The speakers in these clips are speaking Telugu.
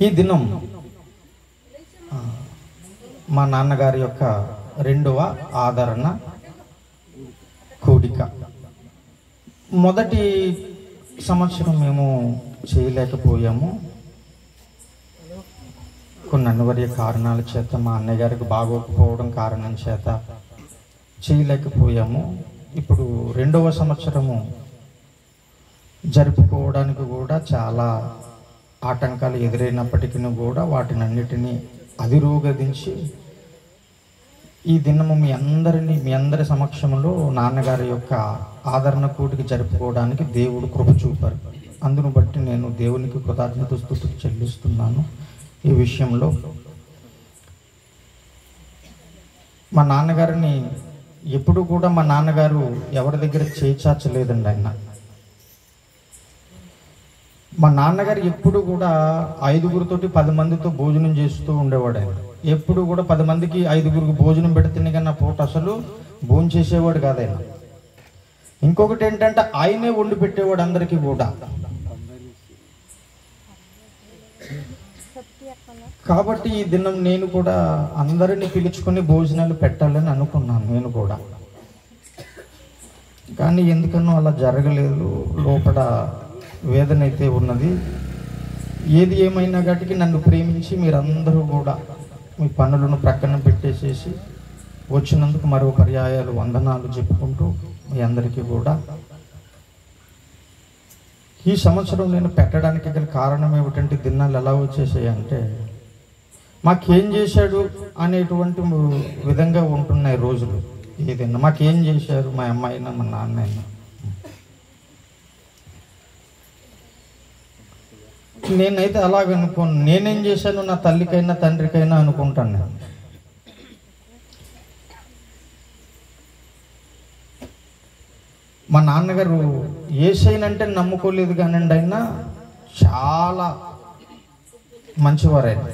ఈ దినం మా నాన్నగారి యొక్క 2వ ఆదరణ కూడిక. మొదటి సంవత్సరం మేము చేయలేకపోయాము. కొన్ని అనివార్య కారణాల చేత, మా అన్నయ్య గారికి బాగోకపోవడం కారణం చేత చేయలేకపోయాము. ఇప్పుడు 2వ సంవత్సరము జరుపుకోవడానికి కూడా చాలా ఆటంకాలు ఎదురైనప్పటికీ కూడా వాటిని అన్నిటినీ అధిరోగదించి ఈ దినము మీ అందరి సమక్షంలో నాన్నగారి యొక్క ఆదరణ కూటికి జరుపుకోవడానికి దేవుడు కృప చూపారు. అందును బట్టి నేను దేవునికి కృతజ్ఞతాస్తుతులు చెల్లిస్తున్నాను. ఈ విషయంలో మా నాన్నగారిని ఎప్పుడు కూడా మా నాన్నగారు ఎవరి దగ్గర చేచాచలేదండి. మా నాన్నగారు ఎప్పుడు కూడా 5గురితోటి 10 మందితో భోజనం చేస్తూ ఉండేవాడు. ఆయన ఎప్పుడు కూడా 10 మందికి 5గురికి భోజనం పెడితేనే కన్నా పూట అసలు భోజనం చేసేవాడు కాదు ఆయన. ఇంకొకటి ఏంటంటే ఆయనే వండి పెట్టేవాడు అందరికీ కూడా. కాబట్టి ఈ దినం నేను కూడా అందరినీ పిలుచుకొని భోజనాలు పెట్టాలని అనుకున్నాను నేను కూడా. కానీ ఎందుకనో అలా జరగలేదు. లోపల వేదన అయితే ఉన్నది. ఏది ఏమైనా గట్టికి నన్ను ప్రేమించి మీరందరూ కూడా మీ పనులను ప్రక్కన పెట్టేసేసి వచ్చినందుకు మరో పర్యాయాలు వందనాలు చెప్పుకుంటూ మీ అందరికీ కూడా ఈ సంవత్సరం నేను పెట్టడానికి గల కారణం ఏమిటంటే, దినాలు ఎలా వచ్చేసాయంటే మాకేం చేశాడు అనేటువంటి విధంగా ఉంటున్నాయి రోజులు. ఏదైనా మాకేం చేశారు, మా అమ్మాయి అయినా మా నాన్న అయినా. నేనైతే అలాగనుకోను. నేనేం చేశాను నా తల్లికైనా తండ్రికైనా అనుకుంటాను నేను. మా నాన్నగారు యేసయ్యనంటే నమ్ముకోలేదు కానండి, ఆయన చాలా మంచివారైన.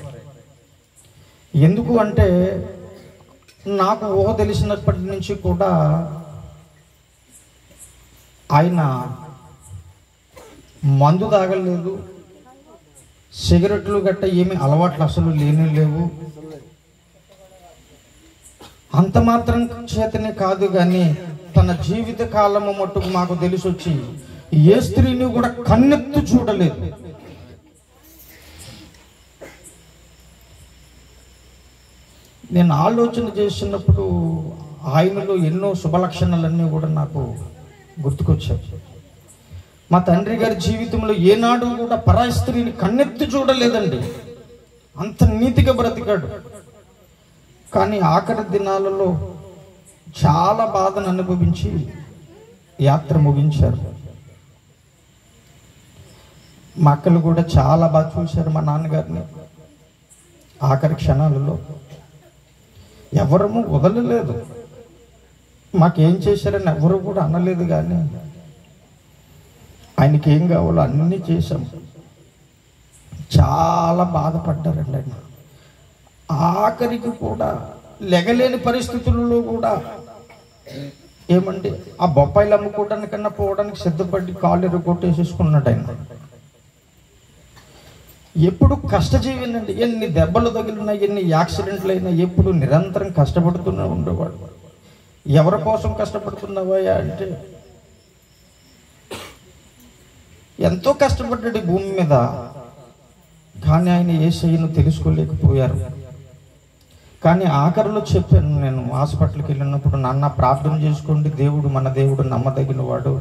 ఎందుకు అంటే నాకు ఊహ తెలిసినప్పటి నుంచి కూడా ఆయన మందు తాగలేదు, సిగరెట్లు గట్ట ఏమి అలవాట్లు అసలు లేవు. అంత మాత్రం చేతనే కాదు కానీ తన జీవిత కాలము మట్టుకు మాకు తెలిసి వచ్చి ఏ స్త్రీని కూడా కన్నెత్తు చూడలేదు. నేను ఆలోచన చేసినప్పుడు ఆయనలో ఎన్నో శుభలక్షణాలన్నీ కూడా నాకు గుర్తుకొచ్చాయి. మా తండ్రి గారి జీవితంలో ఏనాడు కూడా పరాయి స్త్రీని కన్నెత్తి చూడలేదండి. అంత నీతిగా బ్రతికాడు. కానీ ఆఖరి దినాలలో చాలా బాధను అనుభవించి యాత్ర ముగించారు. మా అక్కలు కూడా చాలా బాగా చూశారు మా నాన్నగారిని. ఆఖరి క్షణాలలో ఎవరము వదలలేదు. మాకేం చేశారని ఎవరు కూడా అనలేదు. కానీ ఆయనకి ఏం కావాలో అన్నీ చేశాం. చాలా బాధపడ్డారండి ఆయన. ఆఖరికి కూడా లెగలేని పరిస్థితులలో కూడా ఏమండి ఆ బొప్పాయిలు అమ్ముకోవడానికన్నా పోవడానికి సిద్ధపడి కాళ్ళు ఎరుగొట్టేసేసుకున్నాడు ఆయన. ఎప్పుడు కష్టజీవినండి. ఎన్ని దెబ్బలు తగిలినా, ఎన్ని యాక్సిడెంట్లు అయినా ఎప్పుడు నిరంతరం కష్టపడుతూనే ఉండేవాడు. ఎవరి కోసం కష్టపడుతున్నావా అంటే ఎంతో కష్టపడ్డాడు భూమి మీద. కానీ ఆయన యేసయ్యను తెలుసుకోలేకపోయారు. కానీ ఆఖరిలో చెప్పాను నేను హాస్పిటల్కి వెళ్ళినప్పుడు, నాన్న ప్రార్థన చేసుకోండి, దేవుడు మన దేవుడు నమ్మదగిన వాడు,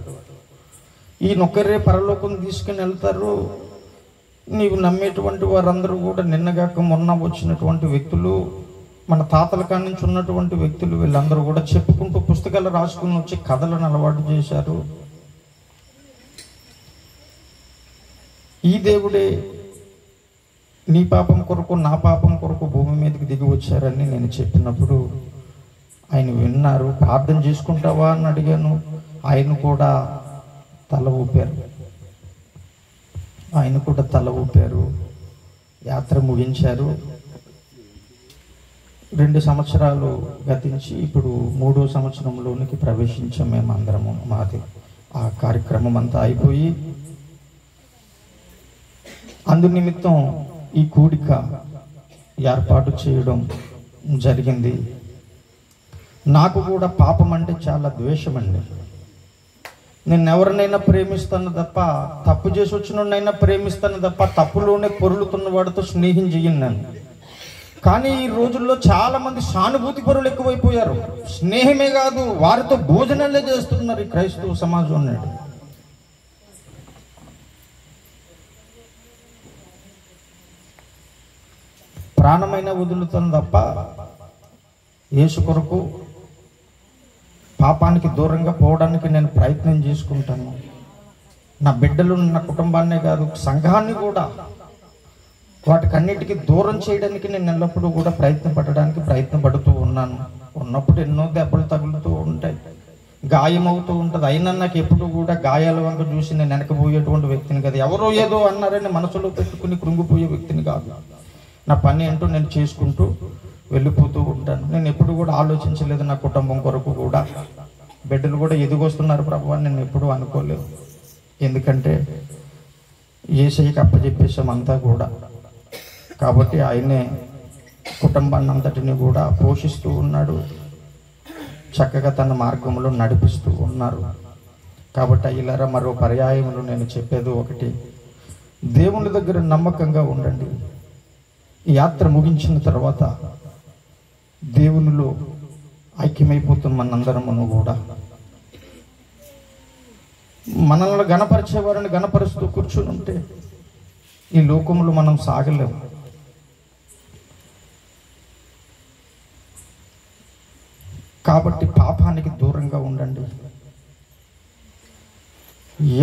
ఈయనొక్కరే పరలోకం తీసుకుని వెళ్తారు. నీవు నమ్మేటువంటి వారందరూ కూడా నిన్నగాక మొన్న వచ్చినటువంటి వ్యక్తులు, మన తాతల కాడి నుంచి ఉన్నటువంటి వ్యక్తులు, వీళ్ళందరూ కూడా చెప్పుకుంటూ పుస్తకాలు రాసుకుని వచ్చి కథలను అలవాటు చేశారు. ఈ దేవుడే నీ పాపం కొరకు నా పాపం కొరకు భూమి మీదకి దిగి వచ్చారని నేను చెప్పినప్పుడు ఆయన విన్నారు. ప్రార్థన చేసుకుంటావా అని అడిగాను. ఆయన కూడా తల ఊపారు. యాత్ర ముగించారు. 2 సంవత్సరాలు గతించి ఇప్పుడు 3వ సంవత్సరంలోనికి ప్రవేశించాం మేమందరము. మాది ఆ కార్యక్రమం అంతా అయిపోయి అందు నిమిత్తం ఈ కూడిక ఏర్పాటు చేయడం జరిగింది. నాకు కూడా పాపం అంటే చాలా ద్వేషం అండి. నేను ఎవరినైనా ప్రేమిస్తాను తప్ప, తప్పు చేసి వచ్చినోడినైనా ప్రేమిస్తాను తప్ప, తప్పులోనే పొరులుతున్న వాడితో స్నేహం చెయ్యను నేను. కానీ ఈ రోజుల్లో చాలా మంది సానుభూతి పరులు ఎక్కువైపోయారు. స్నేహమే కాదు, వారితో భోజనాలే చేస్తున్నారు ఈ క్రైస్తవ సమాజం నాడు. ప్రాణమైన వదులుతాను తప్ప యేసు కొరకు పాపానికి దూరంగా పోవడానికి నేను ప్రయత్నం చేసుకుంటాను. నా బిడ్డలు, నా కుటుంబాన్నే కాదు, సంఘాన్ని కూడా వాటికన్నిటికీ దూరం చేయడానికి నేను ఎల్లప్పుడూ కూడా ప్రయత్నపడుతూ ఉన్నాను. ఉన్నప్పుడు ఎన్నో దెబ్బలు తగులుతూ ఉంటాయి, గాయం అవుతూ ఉంటుంది. అయినా నాకు ఎప్పుడు కూడా గాయాల వంక చూసి నేను వెనకపోయేటువంటి వ్యక్తిని కాదు. ఎవరో ఏదో అన్నారని మనసులో పెట్టుకుని కృంగిపోయే వ్యక్తిని కాదు. నా పని ఏంటో నేను చేసుకుంటూ వెళ్ళిపోతూ ఉంటాను. నేను ఎప్పుడు కూడా ఆలోచించలేదు నా కుటుంబం కొరకు కూడా. బిడ్డలు కూడా ఎదిగొస్తున్నారు ప్రభు అని నేను ఎప్పుడూ అనుకోలేదు. ఎందుకంటే యేసయ్యకి అప్పచెప్పేసాం అంతా కూడా. కాబట్టి ఆయనే కుటుంబాన్ని అంతటిని కూడా పోషిస్తూ ఉన్నాడు, చక్కగా తన మార్గంలో నడిపిస్తూ ఉన్నారు. కాబట్టి అయ్యలారా, మరో పర్యాయములు నేను చెప్పేది ఒకటి, దేవుని దగ్గర నమ్మకంగా ఉండండి. ఈ యాత్ర ముగించిన తర్వాత దేవునిలో ఐక్యమైపోతున్న మనందరమును కూడా మనల్ని గణపరిచేవారిని గణపరుస్తూ కూర్చుని ఉంటే ఈ లోకంలో మనం సాగలేము. కాబట్టి పాపానికి దూరంగా ఉండండి.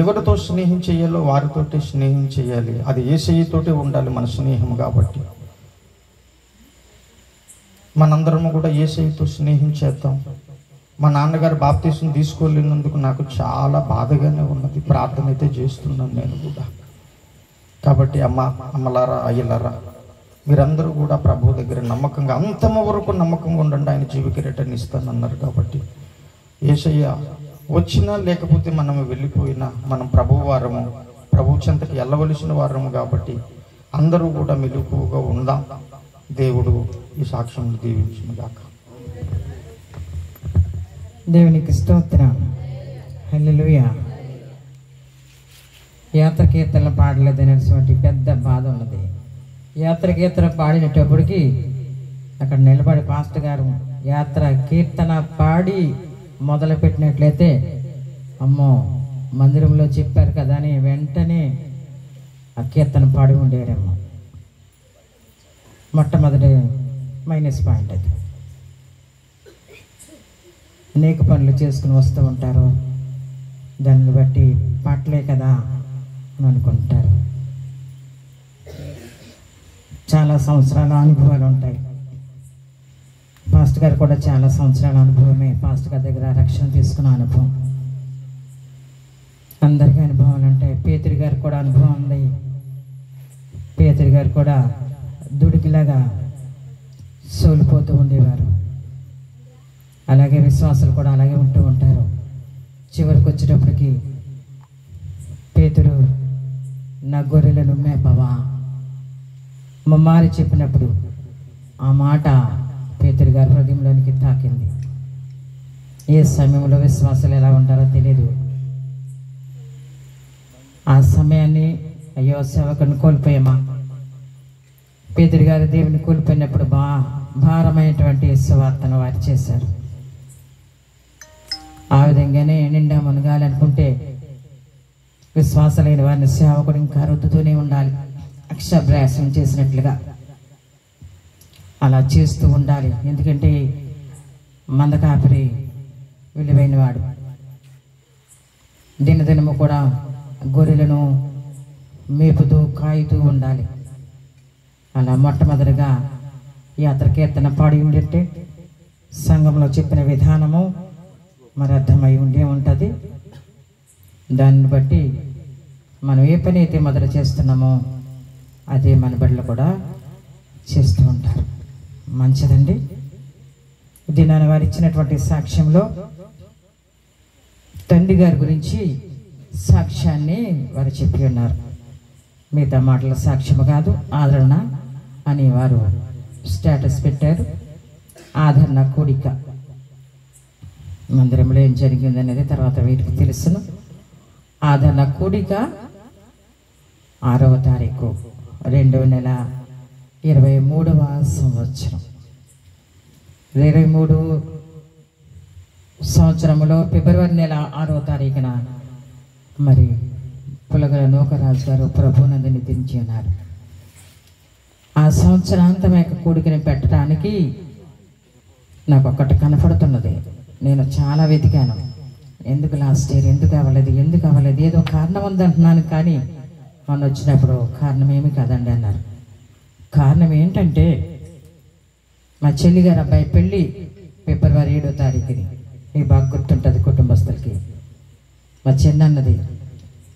ఎవరితో స్నేహం చేయాలో వారితోటి స్నేహం చేయాలి. అది యేసయ్యతోటే ఉండాలి మన స్నేహం. కాబట్టి మనందరము కూడా యేసయ్యతో స్నేహం చేద్దాం. మా నాన్నగారు బాప్తీసం తీసుకోలేనందుకు నాకు చాలా బాధగానే ఉన్నది. ప్రార్థన అయితే చేస్తున్నాను నేను కూడా. కాబట్టి అమ్మలారా, అయ్యలారా, మీరందరూ కూడా ప్రభు దగ్గర నమ్మకంగా, అంతము వరకు నమ్మకంగా ఉండండి. ఆయన జీవ కిరీటాన్ని ఇస్తానన్నారు. కాబట్టి యేసయ్య వచ్చినా లేకపోతే మనం వెళ్ళిపోయినా మనం ప్రభువారము, ప్రభు చెంతకి వెళ్ళవలసిన వారము. కాబట్టి అందరూ కూడా మెలకువగా ఉందాం. దేవుడు ఈ సాక్ష్యం దీవించుగాక. దేవునికి స్తోత్రం. హల్లెలూయా. యాత్ర కీర్తనలు పాడలేదనేటువంటి పెద్ద బాధ ఉన్నది. యాత్ర కీర్తన పాడినప్పటికీ అక్కడ నిలబడి పాస్టర్ గారు యాత్ర కీర్తన పాడి మొదలుపెట్టినట్లయితే, అమ్మో మందిరంలో చెప్పారు కదా అని వెంటనే ఆ కీర్తన పాడి ఉండేరేమో. మొట్టమొదటి మైనస్ పాయింట్ అది. అనేక పనులు చేసుకుని వస్తూ ఉంటారు, దాన్ని బట్టి పాటలే కదా అని అనుకుంటారు. చాలా సంవత్సరాల అనుభవాలు ఉంటాయి. పాస్టర్ గారు కూడా చాలా సంవత్సరాల అనుభవమే. పాస్టర్ గారి దగ్గర రక్షణ తీసుకున్న అనుభవం, అందరికీ అనుభవాలు ఉంటాయి. పేతురు గారు కూడా అనుభవం ఉంది. పేతురు గారు కూడా దుడికిలాగా సోలిపోతూ ఉండేవారు. అలాగే విశ్వాసాలు కూడా అలాగే ఉంటూ ఉంటారు. చివరికి వచ్చేటప్పటికి పేతురు, నా గొర్రెలను మేపవా మమ్మారి చెప్పినప్పుడు ఆ మాట పేతురు గారి హృదయంలోనికి తాకింది. ఏ సమయంలో విశ్వాసాలు ఎలా ఉంటారో తెలియదు. ఆ సమయాన్ని అయ్యో సేవకుని కోల్పోయామా. పేతురు గారు దేవుని కోల్పోయినప్పుడు భారమైనటువంటి సువార్తను వారు చేశారు. ఆ విధంగానే నిండా మునగాలనుకుంటే విశ్వాసలేని వారిని సేవకుడు ఇంకా రుద్దుతూనే ఉండాలి. అక్షరాభ్యాసం చేసినట్లుగా అలా చేస్తూ ఉండాలి. ఎందుకంటే మందకాపరి విలువైన వాడు. దినదినము కూడా గొర్రెలను మేపుతూ కాయుతూ ఉండాలి. అలా మొట్టమొదటిగా యాత్ర కీర్తన పాడి ఉండింటే సంఘంలో చెప్పిన విధానము మరి అర్థమై ఉండే ఉంటుంది. దాన్ని బట్టి మనం ఏ పని అయితే మొదలు చేస్తున్నామో అదే మన బిడ్డలు కూడా చేస్తూ ఉంటారు. మంచిదండి. ఇది నేను వారు ఇచ్చినటువంటి సాక్ష్యంలో తండ్రి గారి గురించి సాక్ష్యాన్ని వారు చెప్పి ఉన్నారు. మిగతా మాటల సాక్ష్యము కాదు, ఆదరణ అని వారు స్టేటస్ పెట్టారు. ఆదరణ కూడిక మందిరంలో ఏం జరిగింది అనేది తర్వాత వీటికి తెలుసును. ఆదరణ కూడిక 6వ తారీఖు 2023వ సంవత్సరం 23 సంవత్సరంలో ఫిబ్రవరి నెల 6వ తారీఖున మరి పులగల నూకరాజు గారు ప్రభునందుని దించి ఉన్నారు. ఆ సంవత్సరాంతం యొక్క కూడికని పెట్టడానికి నాకు ఒక్కటి కనపడుతున్నది. నేను చాలా వెతికాను, ఎందుకు లాస్ట్ ఇయర్ ఎందుకు అవ్వలేదు, ఏదో కారణం ఉందంటున్నాను. కానీ మొన్న వచ్చినప్పుడు కారణం ఏమి కాదండి అన్నారు. కారణం ఏంటంటే మా చెల్లిగారు అబ్బాయి పెళ్ళి ఫిబ్రవరి 7వ తారీఖుని, మీకు బాగా గుర్తుంటుంది కుటుంబస్తులకి. మా చిన్నన్నది,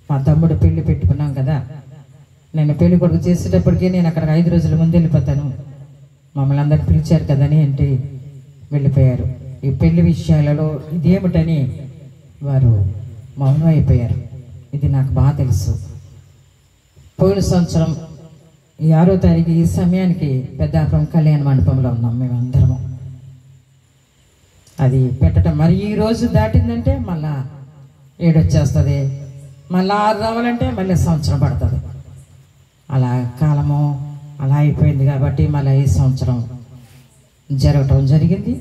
మా తమ్ముడు పెళ్లి పెట్టుకున్నాం కదా, నేను పెళ్లి కొడుకు చేసేటప్పటికీ నేను అక్కడికి 5 రోజుల ముందు వెళ్ళిపోతాను, మమ్మల్ని అందరిని పిలిచారు కదని అంటే వెళ్ళిపోయారు. ఈ పెళ్లి విషయాలలో ఇదేమిటని వారు మౌనం అయిపోయారు. ఇది నాకు బాగా తెలుసు. పోయిన సంవత్సరం ఈ 6వ తారీఖు ఈ సమయానికి పెద్దాపురం కళ్యాణ మండపంలో ఉన్నాం మేమందరము. అది పెట్టడం మరి ఈ రోజు దాటిందంటే మళ్ళా 7 వచ్చేస్తుంది, మళ్ళీ 6 రావాలంటే మళ్ళీ సంవత్సరం పడుతుంది. అలా కాలము అలా అయిపోయింది కాబట్టి మళ్ళీ ఈ సంవత్సరం జరగటం జరిగింది.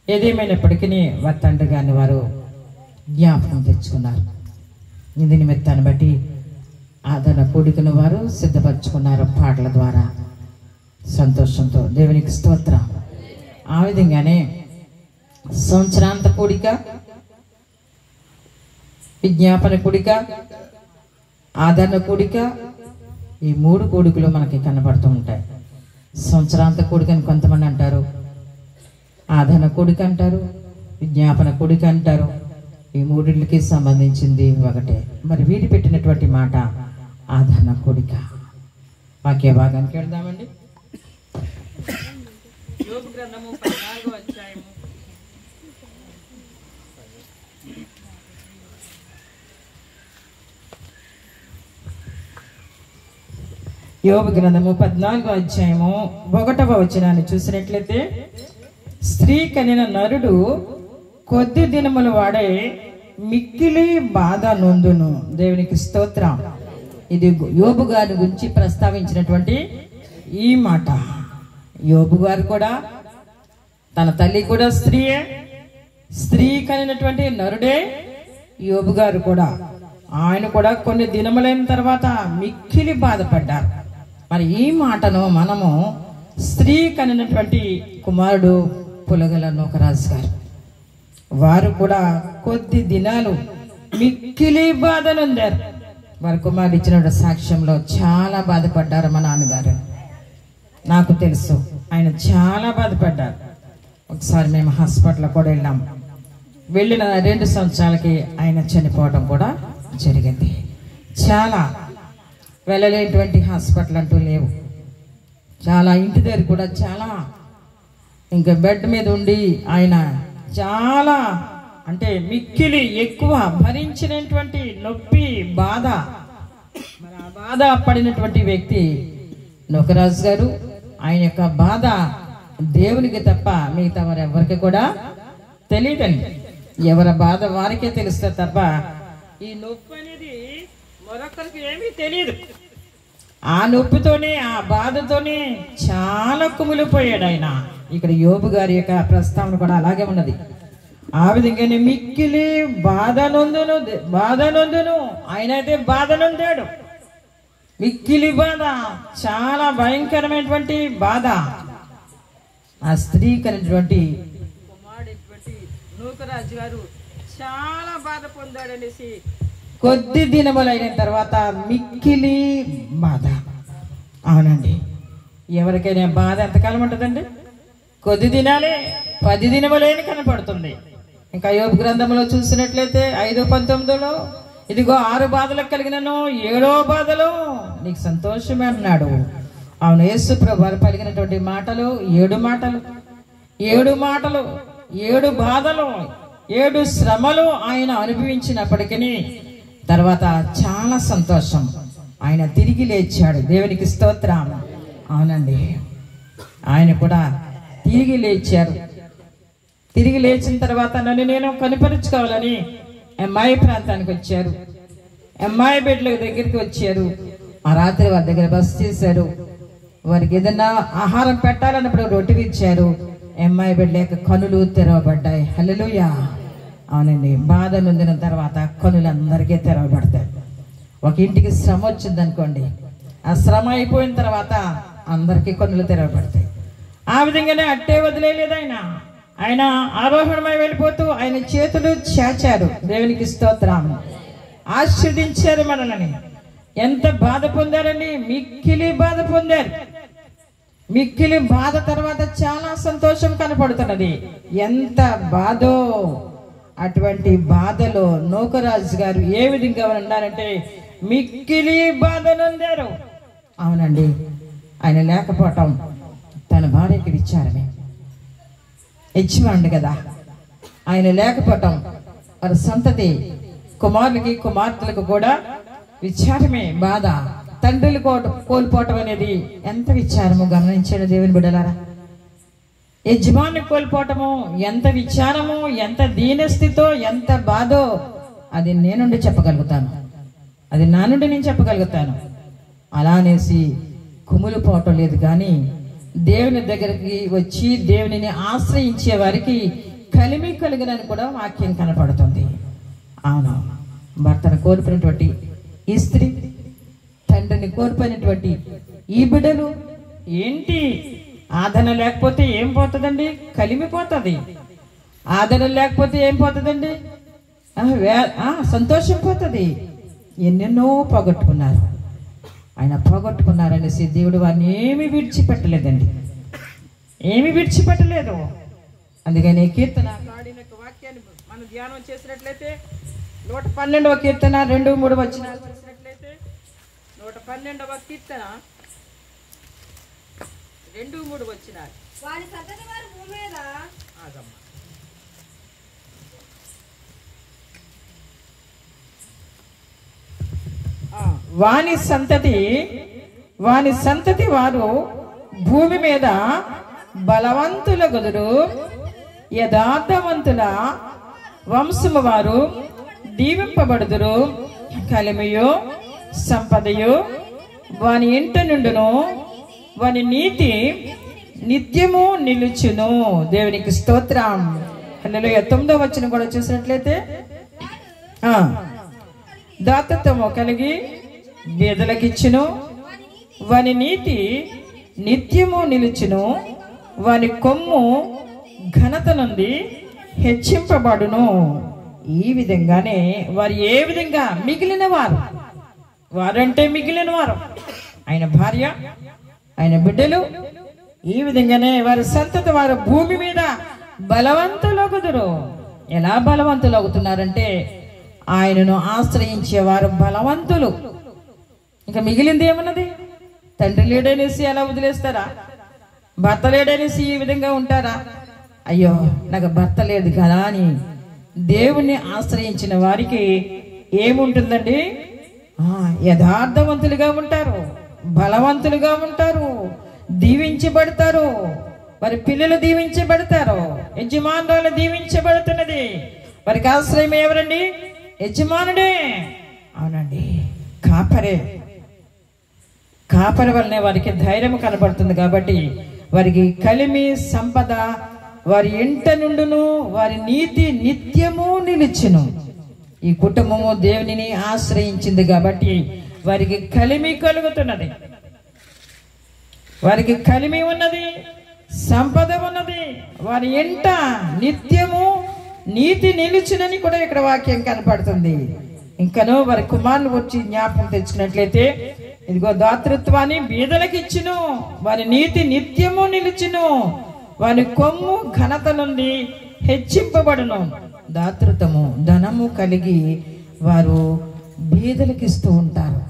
ఏదేమైనప్పటికీ వారి తండ్రి గారిని వారు జ్ఞాపకం తెచ్చుకున్నారు. ఇది నిమిత్తాన్ని బట్టి ఆదరణ కూడికను వారు సిద్ధపరచుకున్నారు పాటల ద్వారా. సంతోషంతో దేవునికి స్తోత్రం. ఆ విధంగానే సంవత్సరాంత కూడిక, విజ్ఞాపన కూడిక, ఆదరణ కూడిక, ఈ 3 కూడికలు మనకి కనబడుతూ ఉంటాయి. సంవత్సరాంత కూడికని కొంతమంది అంటారు, ఆదరణ కూడిక అంటారు, విజ్ఞాపన కూడిక అంటారు. ఈ 3కి సంబంధించింది ఒకటే. మరి వీటి పెట్టినటువంటి మాట ఆదరణ కూడిక. వాక్య భాగానికి వెళ్దామండి. యోబు గ్రంథము 14వ అధ్యాయము యోబు గ్రంథము 14వ అధ్యాయము 1వ వచనాన్ని చూసినట్లయితే, స్త్రీ కనిన నరుడు కొద్ది దినములు వాడే మిక్కిలి బాధ నొందును. దేవునికి స్తోత్రం. ఇది యోబు గారి గురించి ప్రస్తావించినటువంటి ఈ మాట. యోబు గారు కూడా, తన తల్లి కూడా స్త్రీయే, స్త్రీ కనినటువంటి నరుడే యోబు గారు కూడా. ఆయన కూడా కొన్ని దినములైన తర్వాత మిక్కిలి బాధపడ్డారు. మరి ఈ మాటను మనము స్త్రీ కనినటువంటి కుమారుడు పులగల నూకరాజు గారు, వారు కూడా కొద్ది దినాలు మిక్కిలి బాధ నొందారు. వారి కుమారుడు ఇచ్చిన సాక్ష్యంలో చాలా బాధపడ్డారు. మా నాన్నగారు నాకు తెలుసు, ఆయన చాలా బాధపడ్డారు. ఒకసారి మేము హాస్పిటల్ కూడా వెళ్ళాము. వెళ్ళిన 2 సంవత్సరాలకి ఆయన చనిపోవడం కూడా జరిగింది. చాలా వెళ్ళలేటువంటి హాస్పిటల్ అంటూ లేవు. చాలా ఇంటి దగ్గర కూడా చాలా ఇంకా బెడ్ మీద ఉండి ఆయన చాలా అంటే మిక్కిలి ఎక్కువ భరించినటువంటి నొప్పి, బాధ. మరి ఆ బాధ పడినటువంటి వ్యక్తి నూకరాజు గారు. ఆయన యొక్క బాధ దేవునికి తప్ప మిగతా వారు ఎవరికి కూడా తెలియదండి. ఎవరి బాధ వారికే తెలుస్తే తప్ప ఈ నొప్పి అనేది మరొకరికి ఏమీ తెలియదు. ఆ నొప్పితోనే, ఆ బాధతోనే చాలా కుమిలిపోయాడు ఆయన. ఇక్కడ యోబు గారి యొక్క ప్రస్తావన కూడా అలాగే ఉన్నది. ఆ విధంగానే మిక్కిలి బాధ నొందును. ఆయన అయితే బాధ నొందాడు. మిక్కిలి బాధ, చాలా భయంకరమైనటువంటి బాధ. ఆ స్త్రీ కనేటువంటి కుమారుడైనటువంటి నూకరాజు గారు చాలా బాధ పొందాడనేసి కొద్ది దినములైన తర్వాత మిక్కిలి బాధ. అవునండి, ఎవరికైనా బాధ ఎంతకాలం ఉంటుందండి? కొద్ది దినాలే, 10 దినములేని కనపడుతుంది. ఇంకా యోబు గ్రంథంలో చూసినట్లయితే 5:19లో ఇదిగో 6 బాధలకు కలిగినను 7వ బాధలో నీకు సంతోషమే అన్నాడు. అవును, యేసు ప్రభువు పలికినటువంటి మాటలు 7 మాటలు, 7 మాటలు, 7 బాధలు, 7 శ్రమలు ఆయన అనుభవించినప్పటికీ తర్వాత చాలా సంతోషం. ఆయన తిరిగి లేచాడు. దేవునికి స్తోత్రం. అవునండి, ఆయన కూడా తిరిగి లేచారు. తిరిగి లేచిన తర్వాత నన్ను నేను కనుపరుచుకోవాలని అమ్మాయి ప్రాంతానికి వచ్చారు. అమ్మాయి బిడ్డల దగ్గరికి వచ్చారు. ఆ రాత్రి వారి దగ్గర బస చేశారు. వారికి ఏదన్నా ఆహారం పెట్టాలన్నప్పుడు రొట్టెలు ఇచ్చారు. అమ్మాయి బిడ్డల యొక్క కనులు తెరవబడ్డాయి. హల్లెలూయా. అవునండి, బాధ నొందిన తర్వాత కనులు అందరికీ తెరవబడతాయి. ఒక ఇంటికి శ్రమ వచ్చింది అనుకోండి, ఆ శ్రమ అయిపోయిన తర్వాత అందరికీ కనులు తెరవబడతాయి. ఆ విధంగానే అట్టే వదిలేయలేదు ఆయన ఆరోహణమై వెళ్ళిపోతూ ఆయన చేతులు చాచారు. దేవునికి స్తోత్రం. ఆశీర్వదించారు మనల్ని. ఎంత బాధ పొందారండి, మిక్కిలి బాధ పొందారు. మిక్కిలి బాధ తర్వాత చాలా సంతోషం కనపడుతున్నది. ఎంత బాధో! అటువంటి బాధలో నూకరాజు గారు ఏ విధంగా ఉన్నారంటే మిక్కిలి బాధ నొందారు. అవునండి, ఆయన లేకపోవటం తన భార్యకి విచారమే. యజమానుడు కదా, ఆయన లేకపోవటం వారి సంతతి కుమారులకి కుమార్తెలకు కూడా విచారమే, బాధ. తండ్రులు కోల్పోవటం అనేది ఎంత విచారము గమనించాడు దేవుని బిడ్డలారా. యజమాని కోల్పోవటము ఎంత విచారము, ఎంత దీనస్థితో, ఎంత బాధో అది నేనుండి చెప్పగలుగుతాను. అది నా నుండి నేను చెప్పగలుగుతాను. అలా అనేసి కుములు పోవటం లేదు. కానీ దేవుని దగ్గరికి వచ్చి దేవునిని ఆశ్రయించే వారికి కలిమి కలిగినని కూడా వాక్యం కనపడుతుంది. అవును, భర్తను కోల్పోయినటువంటి ఈ స్త్రీ, తండ్రిని కోల్పోయినటువంటి ఈ బిడ్డలు ఏంటి? ఆదరణ లేకపోతే ఏం పోతుందండి? కలిమిపోతుంది. ఆదరణ లేకపోతే ఏం పోతుందండి? సంతోషం పోతుంది. ఎన్నెన్నో పోగొట్టుకున్నారు. ఆయన పోగొట్టుకున్నారనేసి దేవుడు వారిని ఏమి విడిచిపెట్టలేదండి, ఏమి విడిచిపెట్టలేదు. అందుకని కీర్తన వాక్యాన్ని మనం ధ్యానం చేసినట్లయితే 112వ కీర్తన 2-3 వచనాలు చూసినట్లయితే 112వ కీర్తన 2-3 వచనాలు. వారి సంతతి వారు భూమి మీద వాని సంతతి వారు భూమి మీద బలవంతుల గదురు, యథార్థవంతుల వంశము వారు దీవింపబడుదురు. కలిమియో సంపదయో వాని ఇంట నుండును, వాని నీతి నిత్యము నిలుచును. దేవునికి స్తోత్రం. హల్లెలూయా. 9వ వచనం కూడా చూసినట్లయితే దాతత్వము కలిగి బీదలకిచ్చును, వాని నీతి నిత్యము నిలుచును, వాని కొమ్ము ఘనత నుండి హెచ్చింపబడును. ఈ విధంగానే వారు ఏ విధంగా మిగిలిన వారంటే మిగిలిన వారు, ఆయన భార్య, ఆయన బిడ్డలు, ఈ విధంగానే వారి సంతతి వారు భూమి మీద బలవంతులగుదురు. ఎలా బలవంతులు అవుతున్నారంటే ఆయనను ఆశ్రయించే వారు బలవంతులు. ఇంకా మిగిలింది ఏమన్నది? తండ్రి లేడనేసి అలా వదిలేస్తారా? భర్త లేడనేసి ఈ విధంగా ఉంటారా? అయ్యో నాకు భర్త లేదు కదా అని దేవుణ్ణి ఆశ్రయించిన వారికి ఏముంటుందండి? యథార్థవంతులుగా ఉంటారు, బలవంతులుగా ఉంటారు, దీవించబడతారు. వారి పిల్లలు దీవించబడతారు, యజమానురాలు దీవించబడుతున్నది. వారికి ఆశ్రయం ఎవరండి? యజమానుడే. అవునండి, కాపరి వల్లనే వారికి ధైర్యం కనబడుతుంది. కాబట్టి వారికి కలిమి సంపద వారి ఇంట నుండును, వారి నీతి నిత్యము నిలిచును. ఈ కుటుంబము దేవునిని ఆశ్రయించింది కాబట్టి వారికి కలిమి కలుగుతున్నది, వారికి కలిమి ఉన్నది, సంపద ఉన్నది. వారి ఇంట నిత్యము నీతి నిలుచునని కూడా ఇక్కడ వాక్యం కనపడుతుంది. ఇంకనో వారి కుమారులు వచ్చి జ్ఞాపకం తెచ్చుకున్నట్లయితే, ఇదిగో దాతృత్వాన్ని బీదలకు ఇచ్చును, వారి నీతి నిత్యము నిలుచును, వారి కొమ్ము ఘనత నుండి హెచ్చింపబడును. దాతృత్వము ధనము కలిగి వారు బీదలకు ఇస్తూ ఉంటారు.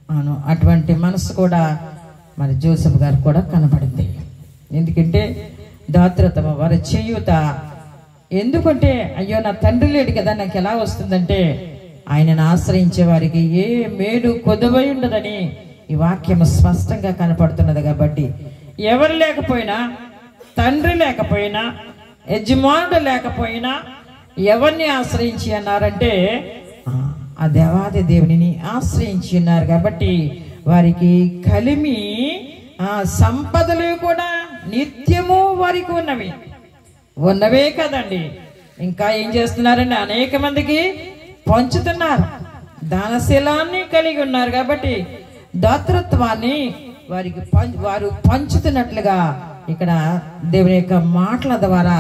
అవును, అటువంటి మనసు కూడా మరి జోసెఫ్ గారు కూడా కనబడింది. ఎందుకంటే దాతృత్వము వారి చేయూత. ఎందుకంటే అయ్యో నా తండ్రి లేడు కదా, నాకు ఎలా వస్తుందంటే ఆయనను ఆశ్రయించే వారికి ఏ మేలు కొదువై ఉండదని ఈ వాక్యం స్పష్టంగా కనపడుతున్నది. కాబట్టి ఎవరు లేకపోయినా, తండ్రి లేకపోయినా, యజమానుడు లేకపోయినా ఎవరిని ఆశ్రయించి అన్నారంటే ఆ దేవాది దేవునిని ఆశ్రయించి ఉన్నారు. కాబట్టి వారికి కలిమి సంపదలు కూడా నిత్యము వారికి ఉన్నవే కదండి. ఇంకా ఏం చేస్తున్నారండి? అనేక మందికి పంచుతున్నారు. దానశీలాన్ని కలిగి ఉన్నారు. కాబట్టి దాతృత్వాన్ని వారు పంచుతున్నట్లుగా ఇక్కడ దేవుని యొక్క మాటల ద్వారా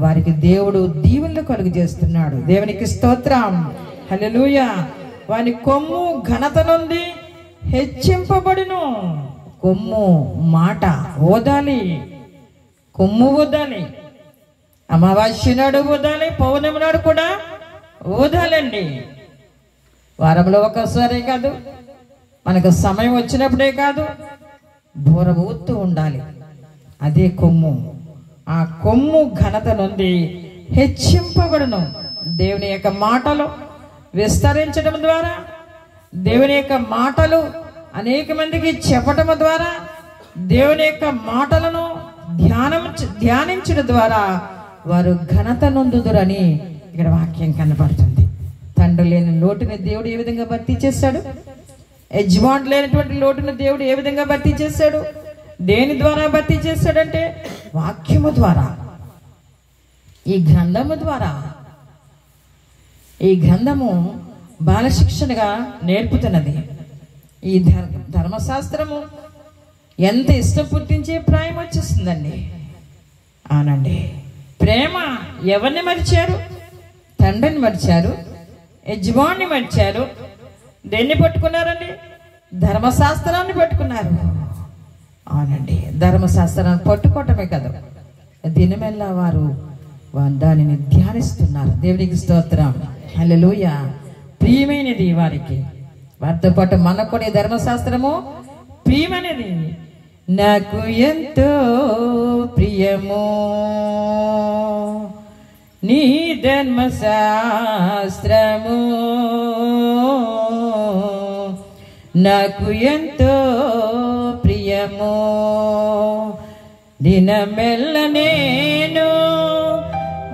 వారికి దేవుడు దీవెనలు కలుగు చేస్తున్నాడు. దేవునికి స్తోత్రం, హల్లెలూయా. వారి కొమ్ము ఘనత నుండి హెచ్చింపబడును. కొమ్ము మాట ఓదాలి, కొమ్ము ఊదాలి. అమావాస్య నాడు ఊదాలి, పౌర్ణమి నాడు కూడా ఊదాలండి. వారంలో ఒకసారి కాదు, మనకు సమయం వచ్చినప్పుడే కాదు, బోర ఊతూ ఉండాలి. అదే కొమ్ము. ఆ కొమ్ము ఘనత నుండి హెచ్చింపబడును. దేవుని యొక్క మాటలు విస్తరించడం ద్వారా, దేవుని యొక్క మాటలు అనేక మందికి చెప్పటం ద్వారా, దేవుని యొక్క మాటలను ధ్యానించడం ద్వారా వారు ఘనత నొందుదురని ఇక్కడ వాక్యం కనబడుతుంది. తండ్రి లేని లోటుని దేవుడు ఏ విధంగా భర్తీ చేశాడు? యజమానుడు లేనటువంటి లోటును దేవుడు ఏ విధంగా భర్తీ చేశాడు? దేని ద్వారా భర్తీ చేశాడంటే వాక్యము ద్వారా, ఈ గ్రంథము ద్వారా. ఈ గ్రంథము బాలశిక్షణగా నేర్పుతున్నది. ఈ ధర్మశాస్త్రము ఎంత ఇష్టం పుట్టించే ప్రాయం వచ్చేస్తుందండి. అవునండి. ప్రేమ ఎవరిని మరిచారు? తండ్రిని మరిచారు, యజమాన్ని మరిచారు. దేన్ని పట్టుకున్నారండి? ధర్మశాస్త్రాన్ని పట్టుకున్నారు. అవునండి. ధర్మశాస్త్రాన్ని పట్టుకోవటమే కదా, దినమెల్లా వారు దానిని ధ్యానిస్తున్నారు. దేవునికి స్తోత్రం, హల్లెలూయా. ప్రియమైనది వారికి. వారితో పాటు మనకు కూడా ఈ ధర్మశాస్త్రము ప్రియమైనది. నాకు ఎంతో ప్రియము నీ ధర్మశాస్త్రము, నాకు ఎంతో ప్రియము. దినమెల్ల నేను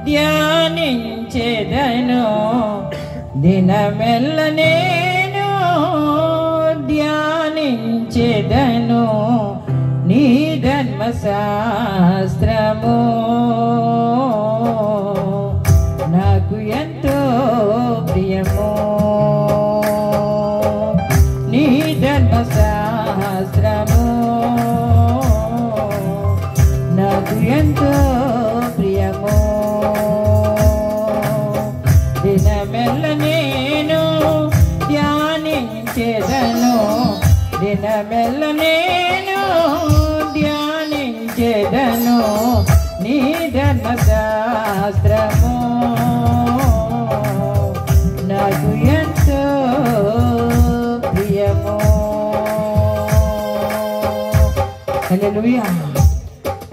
ధ్యానించెదను, దినమెల్ల నేను ధ్యానించెదను నీ ధర్మశాస్త్రము. నాకు ఎంతో ప్రియము నీ ధర్మశాస్త్రము, నాకు ఎంతో ప్రియము. దినమెల్ల నేను ధ్యానించెదను, దినమెల్ల నేను ధ్యానించెదను నీ ధర్మశాస్త్రము, నాకు ఎంతో ప్రియము. హల్లెలూయా.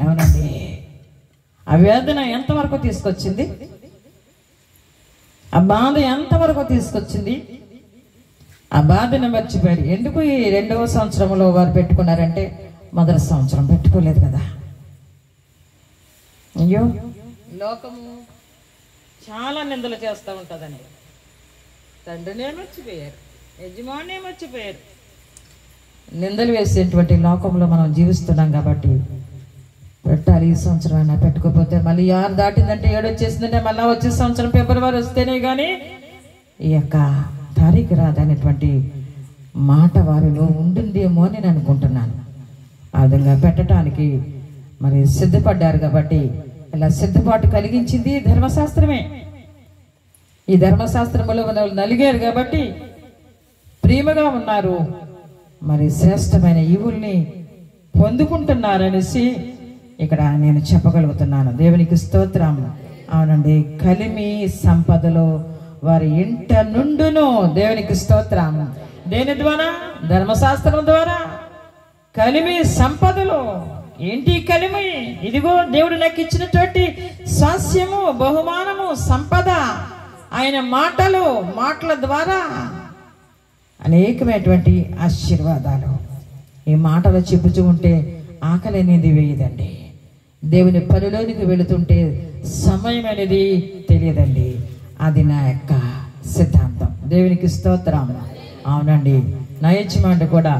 అవునండి. ఆ వేదన ఎంతవరకు తీసుకొచ్చింది? ఆ బాధ ఎంతవరకు తీసుకొచ్చింది? ఆ బాధను మర్చిపోయారు. ఎందుకు ఈ 2వ సంవత్సరంలో వారు పెట్టుకున్నారంటే మొదటి సంవత్సరం పెట్టుకోలేదు కదా. అయ్యో, లోకము చాలా నిందలు చేస్తూ ఉంటుందండి. తండ్రినే మర్చిపోయారు, యజమానే మర్చిపోయారు. నిందలు వేసేటువంటి లోకంలో మనం జీవిస్తున్నాం. కాబట్టి పెట్టాలి. ఈ సంవత్సరం అయినా పెట్టుకోకపోతే మళ్ళీ 6 దాటిందంటే 7 వచ్చేసిందంటే మళ్ళీ వచ్చే సంవత్సరం ఫిబ్రవరి వస్తేనే కానీ ఈ యొక్క తారీఖు రాదనేటువంటి మాట వారిలో ఉంటుందేమో అని నేను అనుకుంటున్నాను. ఆ విధంగా పెట్టడానికి మరి సిద్ధపడ్డారు. కాబట్టి ఇలా సిద్ధపాటు కలిగించింది ధర్మశాస్త్రమే. ఈ ధర్మశాస్త్రములో నలిగారు కాబట్టి ప్రేమగా ఉన్నారు. మరి శ్రేష్టమైన ఈవుల్ని పొందుకుంటున్నారనేసి ఇక్కడ నేను చెప్పగలుగుతున్నాను. దేవునికి స్తోత్రం. అవునండి. కలిమి సంపదలో వారి ఇంట నుండును. దేవునికి స్తోత్రం. దేని ద్వారా? ధర్మశాస్త్రం ద్వారా. కలిమి సంపదలు ఏంటి? కలిమి ఇదిగో దేవుడు నాకు ఇచ్చినటువంటి స్వాస్యము, బహుమానము, సంపద. ఆయన మాటల ద్వారా అనేకమైనటువంటి ఆశీర్వాదాలు. ఈ మాటలు చెప్పుతూ ఉంటే ఆకలి అనేది వేయదండి. దేవుని పనిలోనికి వెళుతుంటే సమయం అనేది తెలియదండి. అది నా యొక్క సిద్ధాంతం. దేవునికి స్తోత్రం. అవునండి, నా యజమానుడు కూడా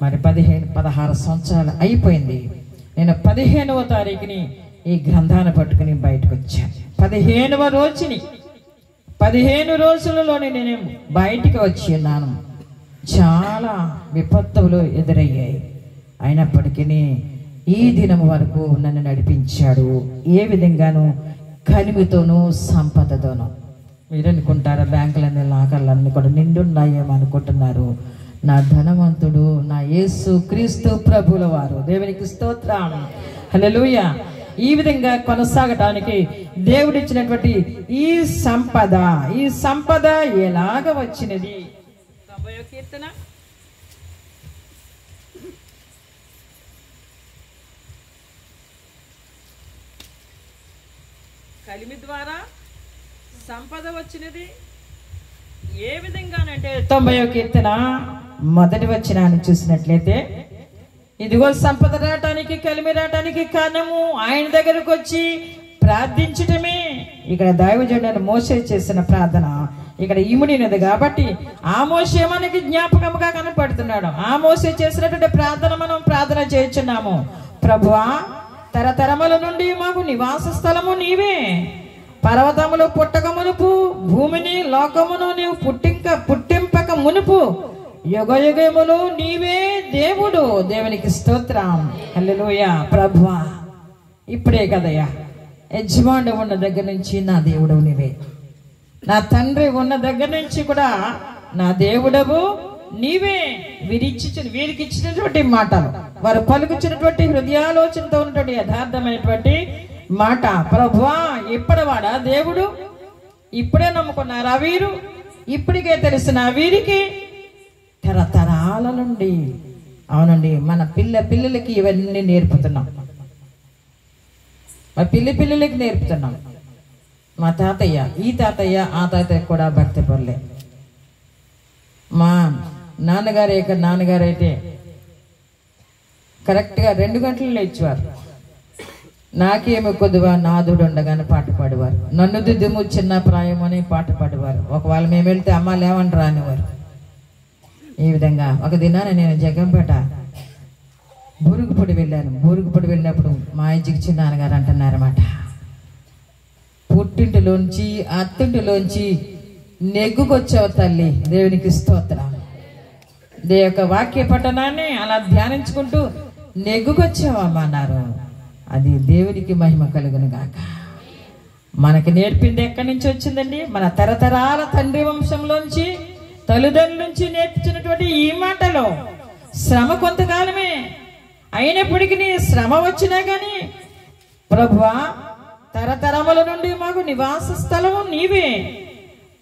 మరి 16 సంవత్సరాలు అయిపోయింది. నేను 15వ తారీఖుని ఈ గ్రంథాన్ని పట్టుకుని బయటకు వచ్చాను. 15వ రోజుని 15 రోజులలోనే నేను బయటికి వచ్చి ఉన్నాను. చాలా విపత్తులు ఎదురయ్యాయి. అయినప్పటికీ ఈ దినం వరకు నన్ను నడిపించాడు. ఏ విధంగానూ కలిమితోనూ సంపదతోనూ. మీరు అనుకుంటారా బ్యాంకులన్నీ లాకర్లన్నీ కూడా నిండున్నాయేమో అనుకుంటున్నారు. నా ధనవంతుడు నా యేసు క్రీస్తు ప్రభుల వారు. దేవునికి స్తోత్రం. హల్లెలూయా. ఈ విధంగా కొనసాగటానికి దేవుడిచ్చినటువంటి ఈ సంపద ఎలాగ వచ్చినది? 90వ కీర్తన కలిమి ద్వారా సంపద వచ్చినది ఏ విధంగానంటే 90వ కీర్తన మొదటి వచనాన్ని చూసినట్లయితే, ఇదిగో సంపద రావటానికి కలిమి రావటానికి కారణము ఆయన దగ్గరకు వచ్చి ప్రార్థించటమే. ఇక్కడ దైవజనుడు మోషే చేసిన ప్రార్థన ఇక్కడ ఇమిడినది కాబట్టి ఆ మోషే మనకి జ్ఞాపకముగా కనపడుతున్నాడు. ఆ మోషే చేసినటువంటి ప్రార్థన మనం ప్రార్థన చేస్తున్నాము. ప్రభువా, తరతరముల నుండి మాకు నివాస స్థలము నీవే. పర్వతములు పుట్టక మునుపు భూమిని లోకమును నీవు పుట్టింపక మునుపు యుగ యుగములు నీవే దేవుడు. దేవునికి స్తోత్రం. హల్లెలూయా. ప్రభువా, ఇప్పుడే కదయ్యా యజమానుడు ఉన్న దగ్గర నుంచి నా దేవుడు నీవే. నా తండ్రి ఉన్న దగ్గర నుంచి కూడా నా దేవుడవు నీవే. వీరికి ఇచ్చినటువంటి మాటలు, వారు పలుకుచ్చినటువంటి హృదయాలోచనతో ఉన్నటువంటి యథార్థమైనటువంటి మాట. ప్రభువా, ఇప్పటివాడా దేవుడు? ఇప్పుడే నమ్ముకున్నారా వీరు? ఇప్పటికే తెలిసిన వీరికి తరతరాల నుండి. అవునండి, మన పిల్లలకి ఇవన్నీ నేర్పుతున్నాం. మా పిల్లలకి నేర్పుతున్నాం. మా తాతయ్య, ఈ తాతయ్య, ఆ తాతయ్య కూడా భక్తి పరులే. మా నాన్నగారు అయితే కరెక్ట్గా 2 గంటలు లేచేవారు. నాకేమి కొద్దిగా నాదుడు ఉండగానే పాట పాడేవారు. నన్ను దిద్దుము చిన్న ప్రాయం అని పాట పాడేవారు. ఒకవేళ మేము వెళ్తే అమ్మ లేవంటారా అనేవారు. ఈ విధంగా ఒక దినాన నేను జగంపేట బూరుగుపొడి వెళ్ళాను. బూరుగుపొడి వెళ్ళినప్పుడు మా అయ్యకి నాన్నగారు అంటున్నారన్నమాట, పుట్టింటిలోంచి అత్తింటిలోంచి నెగ్గుకొచ్చావు తల్లి. దేవునికి స్తోత్రం. దేవుని యొక్క వాక్య పఠనాన్ని అలా ధ్యానించుకుంటూ నెగ్గుకొచ్చావమ్మా అన్నారు. అది దేవునికి మహిమ కలుగును గాక. మనకి నేర్పింది ఎక్కడి నుంచి వచ్చిందండి? మన తరతరాల తండ్రి వంశంలోంచి, తల్లిదండ్రుల నుంచి నేర్పించినటువంటి ఈ మాటలో శ్రమ కొంతకాలమే అయినప్పటికీ శ్రమ వచ్చినా కానీ ప్రభువా, తరతరముల నుండి మాకు నివాస స్థలము నీవే.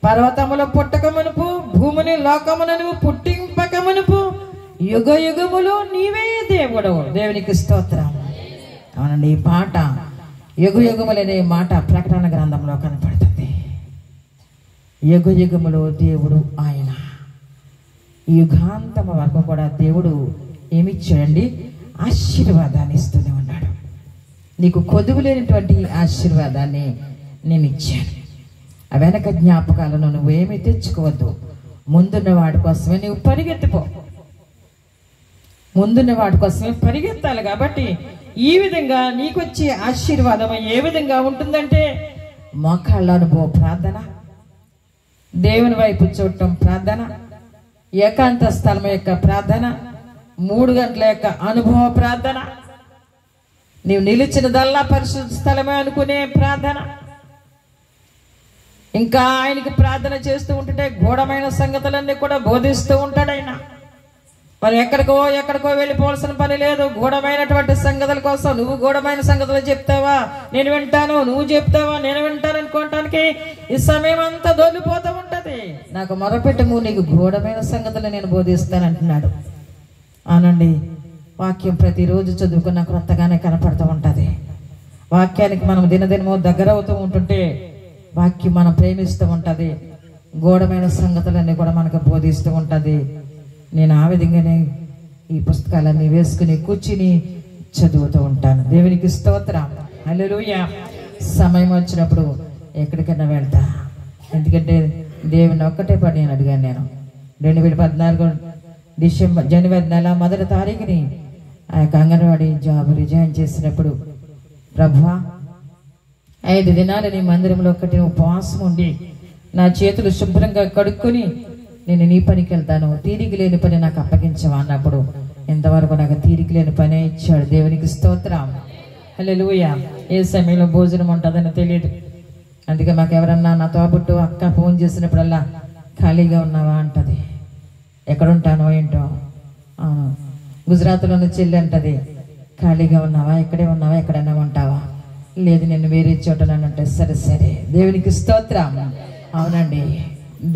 పర్వతముల పుట్టక మునుపు భూమిని లోకమును నువ్వు పుట్టింపక మునుపు యుగ యుగములు నీవే దేవుడు. దేవునికి స్తోత్రం. అవునండి, ఈ పాట యుగ యుగములు అనే మాట ప్రకటన గ్రంథంలో కనపడుతుంది. యుగ యుగములో దేవుడు ఆయన. యుగాంతము వరకు కూడా దేవుడు ఏమిచ్చాడండి? ఆశీర్వాదాన్ని ఇస్తూనే ఉన్నాడు. నీకు కొదువు లేనటువంటి ఆశీర్వాదాన్ని నేను ఇచ్చాను. ఆ వెనక జ్ఞాపకాలను నువ్వేమీ తెచ్చుకోవద్దు. ముందున్న వాడి కోసమే నువ్వు పరిగెత్తిపో. ముందున్న వాడి కోసమే పరిగెత్తాలి. కాబట్టి ఈ విధంగా నీకొచ్చే ఆశీర్వాదం ఏ విధంగా ఉంటుందంటే, మోకాళ్ళ అనుభవ ప్రార్థన, దేవుని వైపు చూడటం ప్రార్థన, ఏకాంత స్థలం యొక్క ప్రార్థన, 3 గంటల యొక్క అనుభవ ప్రార్థన, నీవు నిలిచినదల్లా పరిశుద్ధ స్థలమే అనుకునే ప్రార్థన. ఇంకా ఆయనకి ప్రార్థన చేస్తూ ఉంటుంటే గూఢమైన సంగతులన్నీ కూడా బోధిస్తూ ఉంటాడు ఆయన. మరి ఎక్కడికో వెళ్ళిపోవాల్సిన పని లేదు. గూఢమైనటువంటి సంగతుల కోసం నువ్వు గూఢమైన సంగతులు చెప్తావా, నేను వింటాను, నువ్వు చెప్తావా, నేను వింటాను అనుకోవటానికి ఈ సమయం అంతా దొల్లిపోతూ ఉంటది. నాకు మొరపెట్టము, నీకు గూఢమైన సంగతులు నేను బోధిస్తానంటున్నాడు. అవునండి, వాక్యం ప్రతిరోజు చదువుకున్న క్రొత్తగానే కనపడుతూ ఉంటుంది. వాక్యానికి మనం దినదినమో దగ్గర అవుతూ ఉంటుంటే వాక్యం మనం ప్రేమిస్తూ ఉంటుంది, గూఢమైన సంగతులన్నీ కూడా మనకు బోధిస్తూ ఉంటుంది. నేను ఆ విధంగానే ఈ పుస్తకాలన్నీ వేసుకుని కూర్చుని చదువుతూ ఉంటాను. దేవునికి స్తోత్రం, హల్లెలూయా. సమయం వచ్చినప్పుడు ఎక్కడికైనా వెళ్తా, ఎందుకంటే దేవుని ఒక్కటే పని నేను అడిగాను. నేను 2014 జనవరి నెల 1వ తారీఖుని ఆ యొక్క అంగన్వాడీ జాబ్ రిజైన్ చేసినప్పుడు, ప్రభువా 5 దినాలు నీ మందిరంలో ఒక్కటి ఉపవాసం ఉండి నా చేతులు శుభ్రంగా కడుక్కొని నేను నీ పనికి వెళ్తాను, తీరిక లేని పని నాకు అప్పగించవా అన్నప్పుడు ఇంతవరకు నాకు తీరిక లేని పనే ఇచ్చాడు. దేవునికి స్తోత్రం, హల్లెలూయా. ఏ సమయంలో భోజనం ఉంటుందని తెలియదు. అందుకే మాకు ఎవరన్నా నా తోబుట్టు అక్క ఫోన్ చేసినప్పుడల్లా ఖాళీగా ఉన్నావా అంటది. ఎక్కడుంటానో ఏంటో. గుజరాత్లోని చెల్లి అంటది, ఖాళీగా ఉన్నావా, ఇక్కడే ఉన్నావా, ఎక్కడైనా ఉంటావా? లేదు, నేను వేరే చోటనంటే సరే సరే. దేవునికి స్తోత్రం. అవునండి,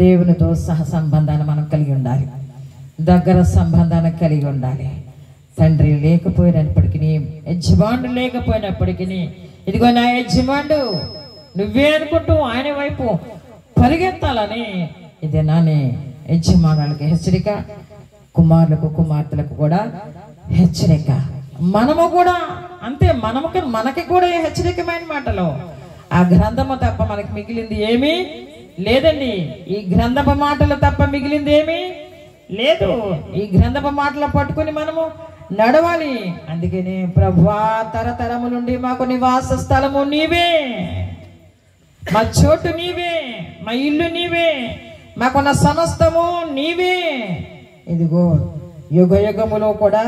దేవునితో సహ సంబంధాన్ని మనం కలిగి ఉండాలి, దగ్గర సంబంధాన్ని కలిగి ఉండాలి. తండ్రి లేకపోయినప్పటికీ, యజమానుడు లేకపోయినప్పటికీ, ఇదిగో నా యజమానుడు నువ్వే అనుకుంటూ ఆయన వైపు పరిగెత్తాలని ఇదే నాని యజమానులకు హెచ్చరిక, కుమారులకు కుమార్తెలకు కూడా హెచ్చరిక. మనము కూడా అంతే, మనకి కూడా హెచ్చరికమైన మాటలు. ఆ గ్రంథము తప్ప మనకి మిగిలింది ఏమీ లేదండి. ఈ గ్రంథపు మాటలు తప్ప మిగిలింది ఏమీ లేదు. ఈ గ్రంథపు మాటలు పట్టుకుని మనము నడవాలి. అందుకని ప్రభువా, తరతరము నుండి మాకు నివాస స్థలము నీవే, మా చోటు నీవే, మా ఇల్లు నీవే, మాకున్న సమస్తము నీవే, ఇదిగో యుగ యుగములో కూడా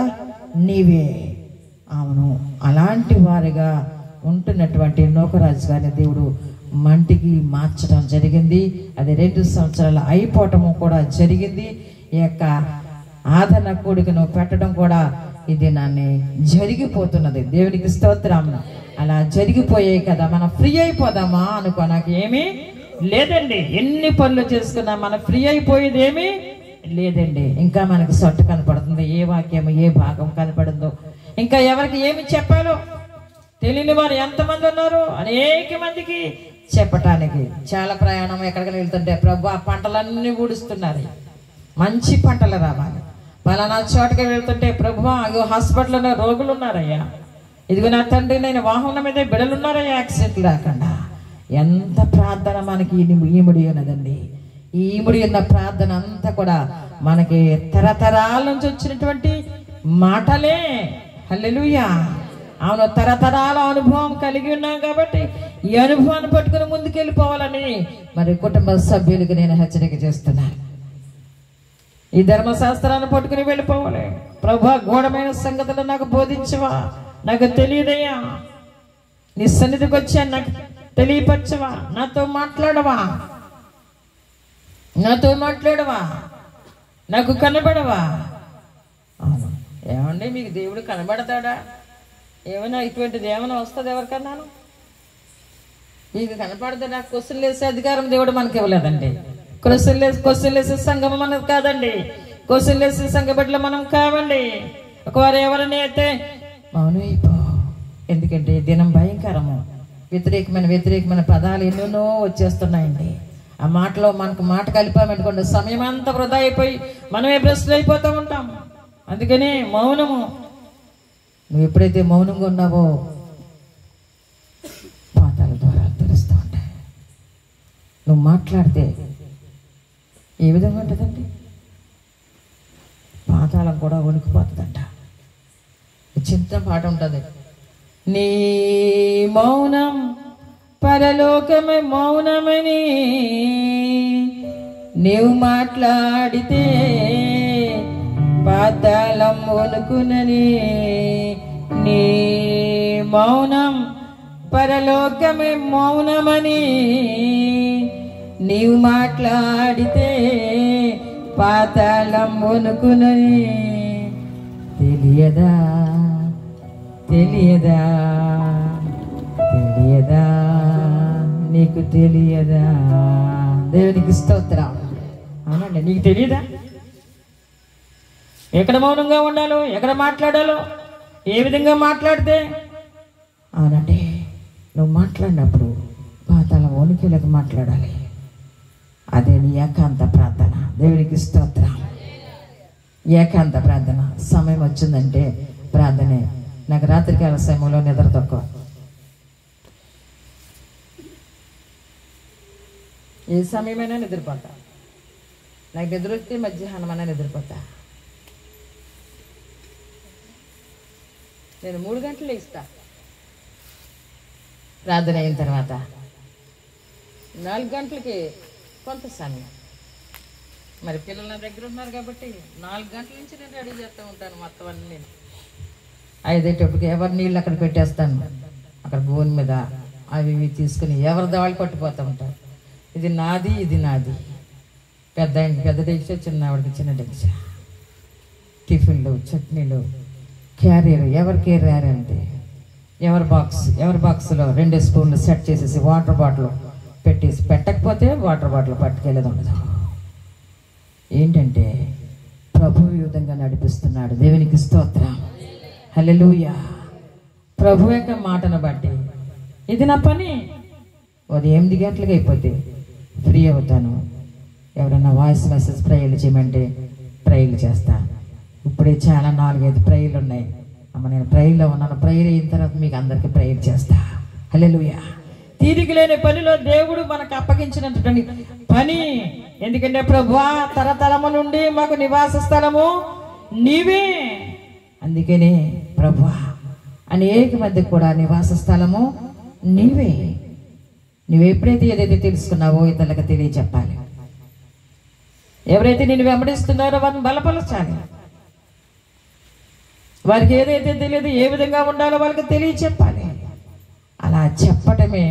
నీవే. అవును, అలాంటి వారిగా ఉంటున్నటువంటి నూకరాజు గారిని దేవుడు మంటికి మార్చడం జరిగింది. అది 2 సంవత్సరాలు అయిపోవటము కూడా జరిగింది. ఈ యొక్క ఆదరణ కూడికను పెట్టడం కూడా ఇది నన్ను జరిగిపోతున్నది. దేవునికి స్తోత్రం. అలా జరిగిపోయాయి కదా, మనం ఫ్రీ అయిపోదామా అనుకో, నాకు ఏమీ లేదండి. ఎన్ని పనులు చేసుకున్నా మనం ఫ్రీ అయిపోయేది ఏమీ లేదండి. ఇంకా మనకు సొట్టు కనపడుతుంది, ఏ వాక్యం ఏ భాగం కనపడిందో, ఇంకా ఎవరికి ఏమి చెప్పాలో తెలియని వారు ఎంతమంది ఉన్నారు. అనేక మందికి చెప్పటానికి చాలా ప్రయాణం. ఎక్కడికి వెళ్తుంటే ప్రభు ఆ పంటలన్నీ ఊడుస్తున్నారు, మంచి పంటలు రావాలి. పలానా చోటకి వెళ్తుంటే ప్రభు అయ్యో హాస్పిటల్లో రోగులు ఉన్నారయ్యా, ఇదిగో నా తండ్రి నేను వాహనం మీద బిడలు ఉన్నారయ్యా, యాక్సిడెంట్ లేకుండా. ఎంత ప్రార్థన మనకి ఈముడి ఉన్నదండి. ఈ ఈముడి ఉన్న ప్రార్థన అంతా కూడా మనకి తరతరాల నుంచి వచ్చినటువంటి మాటలే. హల్లెలూయా. అవును, తరతరాల అనుభవం కలిగి ఉన్నాం కాబట్టి ఈ అనుభవాన్ని పట్టుకుని ముందుకెళ్ళిపోవాలని మరి కుటుంబ సభ్యులకి నేను హెచ్చరిక చేస్తున్నాను. ఈ ధర్మశాస్త్రాన్ని పట్టుకుని వెళ్ళిపోవాలి. ప్రభు గూఢమైన సంగతులు నాకు బోధించవా, నాకు తెలియదయ్యా, నీ సన్నిధికి వచ్చా నాకు తెలియపరచవా, నాతో మాట్లాడవా, నాకు కనబడవా. అవును, ఏమండి మీకు దేవుడు కనబడతాడా? ఏమైనా ఇటువంటిది ఏమైనా వస్తుంది ఎవరికన్నాను? మీకు కనపడతా, నాకు క్వశ్చన్లు వేసే అధికారం దేవుడు మనకి ఇవ్వలేదండి. క్వశ్చన్లు వేసే సంఘం మనకు కాదండి. క్వశ్చన్లు వేసే సంఘ బిడ్డలు మనం కావండి. ఒకవారు ఎవరిని అయితే మౌనం అయిపో, ఎందుకంటే దినం భయంకరము. వ్యతిరేకమైన పదాలు ఎన్నెన్నో వచ్చేస్తున్నాయండి. ఆ మాటలో మనకు మాట కలిపామనుకోండి, సమయం అంతా వృధా అయిపోయి మనమే భ్రష్టులు అయిపోతూ ఉంటాం. అందుకని మౌనము, నువ్వు ఎప్పుడైతే మౌనంగా ఉన్నావో పాతాల ద్వారాలు తెరుస్తూ ఉంటాయి. నువ్వు మాట్లాడితే ఏ విధంగా ఉంటుందండి? పాతాళం కూడా వణికిపోతుందంట. చిన్న పాట ఉంటుంది, నీ మౌనం పరలోకమే మౌనమని నీవు మాట్లాడితే పాతాళం వణుకునని. నీ మౌనం పరలోకమే మౌనమని నీవు మాట్లాడితే పాతాళం వణుకునని. తెలియదా తెలియదా తెలియదా నీకు తెలియదా? దేవునికి స్తోత్రం. అవునండి, నీకు తెలియదా ఎక్కడ మౌనంగా ఉండాలో, ఎక్కడ మాట్లాడాలో, ఏ విధంగా మాట్లాడితే? అవునండి, నువ్వు మాట్లాడినప్పుడు పాతాళం వణికిలకు మాట్లాడాలి. అదే నీ ఏకాంత ప్రార్థన. దేవునికి స్తోత్రం. ఏకాంత ప్రార్థన. సమయం వచ్చిందంటే ప్రార్థనే. నాకు రాత్రికాల సమయంలో నిద్ర తక్కువ. ఏ సమయమైనా నిద్రపోతా. నాకు నిద్ర వస్తే మధ్యాహ్నమైనా నిద్రపోతా. నేను 3 గంటలు ఇస్తా. ప్రార్థన అయిన తర్వాత 4 గంటలకి కొంత సమయం. మరి పిల్లలు నా దగ్గర ఉన్నారు కాబట్టి 4 గంటల నుంచి నేను రెడీ చేస్తూ ఉంటాను మొత్తం అన్నీ. నేను 5 ఎవరి నీళ్ళు అక్కడ పెట్టేస్తాను. అక్కడ బోన్ మీద అవి ఇవి తీసుకుని ఎవరి దాళ్ళు పట్టిపోతూ ఉంటారు. ఇది నాది, ఇది నాది. పెద్ద ఆయనకి పెద్ద డెక్ష, చిన్న ఆవిడకి చిన్న డెక్ష. టిఫిన్లు, చట్నీలు, క్యారియర్ ఎవరి క్యారియర్ అంటే ఎవరి బాక్స్లో 2 స్పూన్లు సెట్ చేసేసి వాటర్ బాటిల్ పెట్టేసి, పెట్టకపోతే వాటర్ బాటిల్ పట్టుకెళ్ళేది ఉండదు. ఏంటంటే ప్రభు ఈ విధంగా నడిపిస్తున్నాడు. దేవునికి స్తోత్రం. హల్లెలూయా. ప్రభు యొక్క మాటను బట్టి ఇది నా పని. ఉదయం 8 గంటలకు అయిపోతే ఫ్రీ అవుతాను. ఎవరైనా వాయిస్ మెసేజ్ ప్రేయర్లు చేయమంటే ప్రేయర్లు చేస్తా. ఇప్పుడే చాలా 4-5 ప్రేయర్లు ఉన్నాయి. అమ్మ నేను ప్రేయర్లో ఉన్నాను. ప్రేయర్ అయిన తర్వాత మీకు అందరికీ ప్రేయర్ చేస్తా. హల్లెలూయా. తీరిక లేని పనిలో దేవుడు మనకు అప్పగించినటువంటి పని. ఎందుకంటే ప్రభువా తరతరము నుండి మాకు నివాస స్థలము నీవే. అందుకనే ప్రభువా అనేక మందికి కూడా నివాస స్థలము నీవే. నువ్వు ఎప్పుడైతే ఏదైతే తెలుసుకున్నావో ఇతరులకు తెలియచెప్పాలి. ఎవరైతే నేను వెంబడిస్తున్నారో వారిని బలపరచాలి. వారికి ఏదైతే తెలియదు, ఏ విధంగా ఉండాలో వాళ్ళకి తెలియచెప్పాలి. అలా చెప్పటమే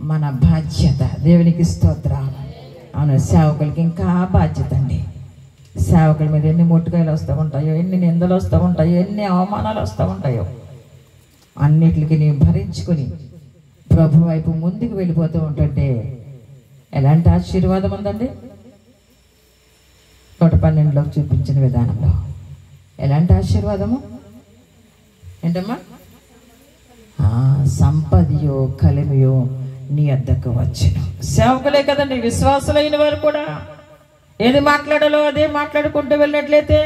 మన బాధ్యత. దేవునికి స్తోత్రం. అవును, సేవకులకి ఇంకా బాధ్యత అండి. సేవకుల మీద ఎన్ని మొట్టుకాయలు వస్తూ ఉంటాయో, ఎన్ని నిందలు వస్తూ ఉంటాయో, ఎన్ని అవమానాలు వస్తూ ఉంటాయో, అన్నిటికి నీవు భరించుకొని ప్రభు వైపు ముందుకు వెళ్ళిపోతూ ఉంటుంటే ఎలాంటి ఆశీర్వాదం ఉందండి. 112లో చూపించిన విధానంలో ఎలాంటి ఆశీర్వాదము ఏంటమ్మా? సంపదయో కలిమియో నీ వద్దకు వచ్చును. సేవకులే కదండి, విశ్వాసులైన వారు కూడా ఏది మాట్లాడాలో అదే మాట్లాడుకుంటూ వెళ్ళినట్లయితే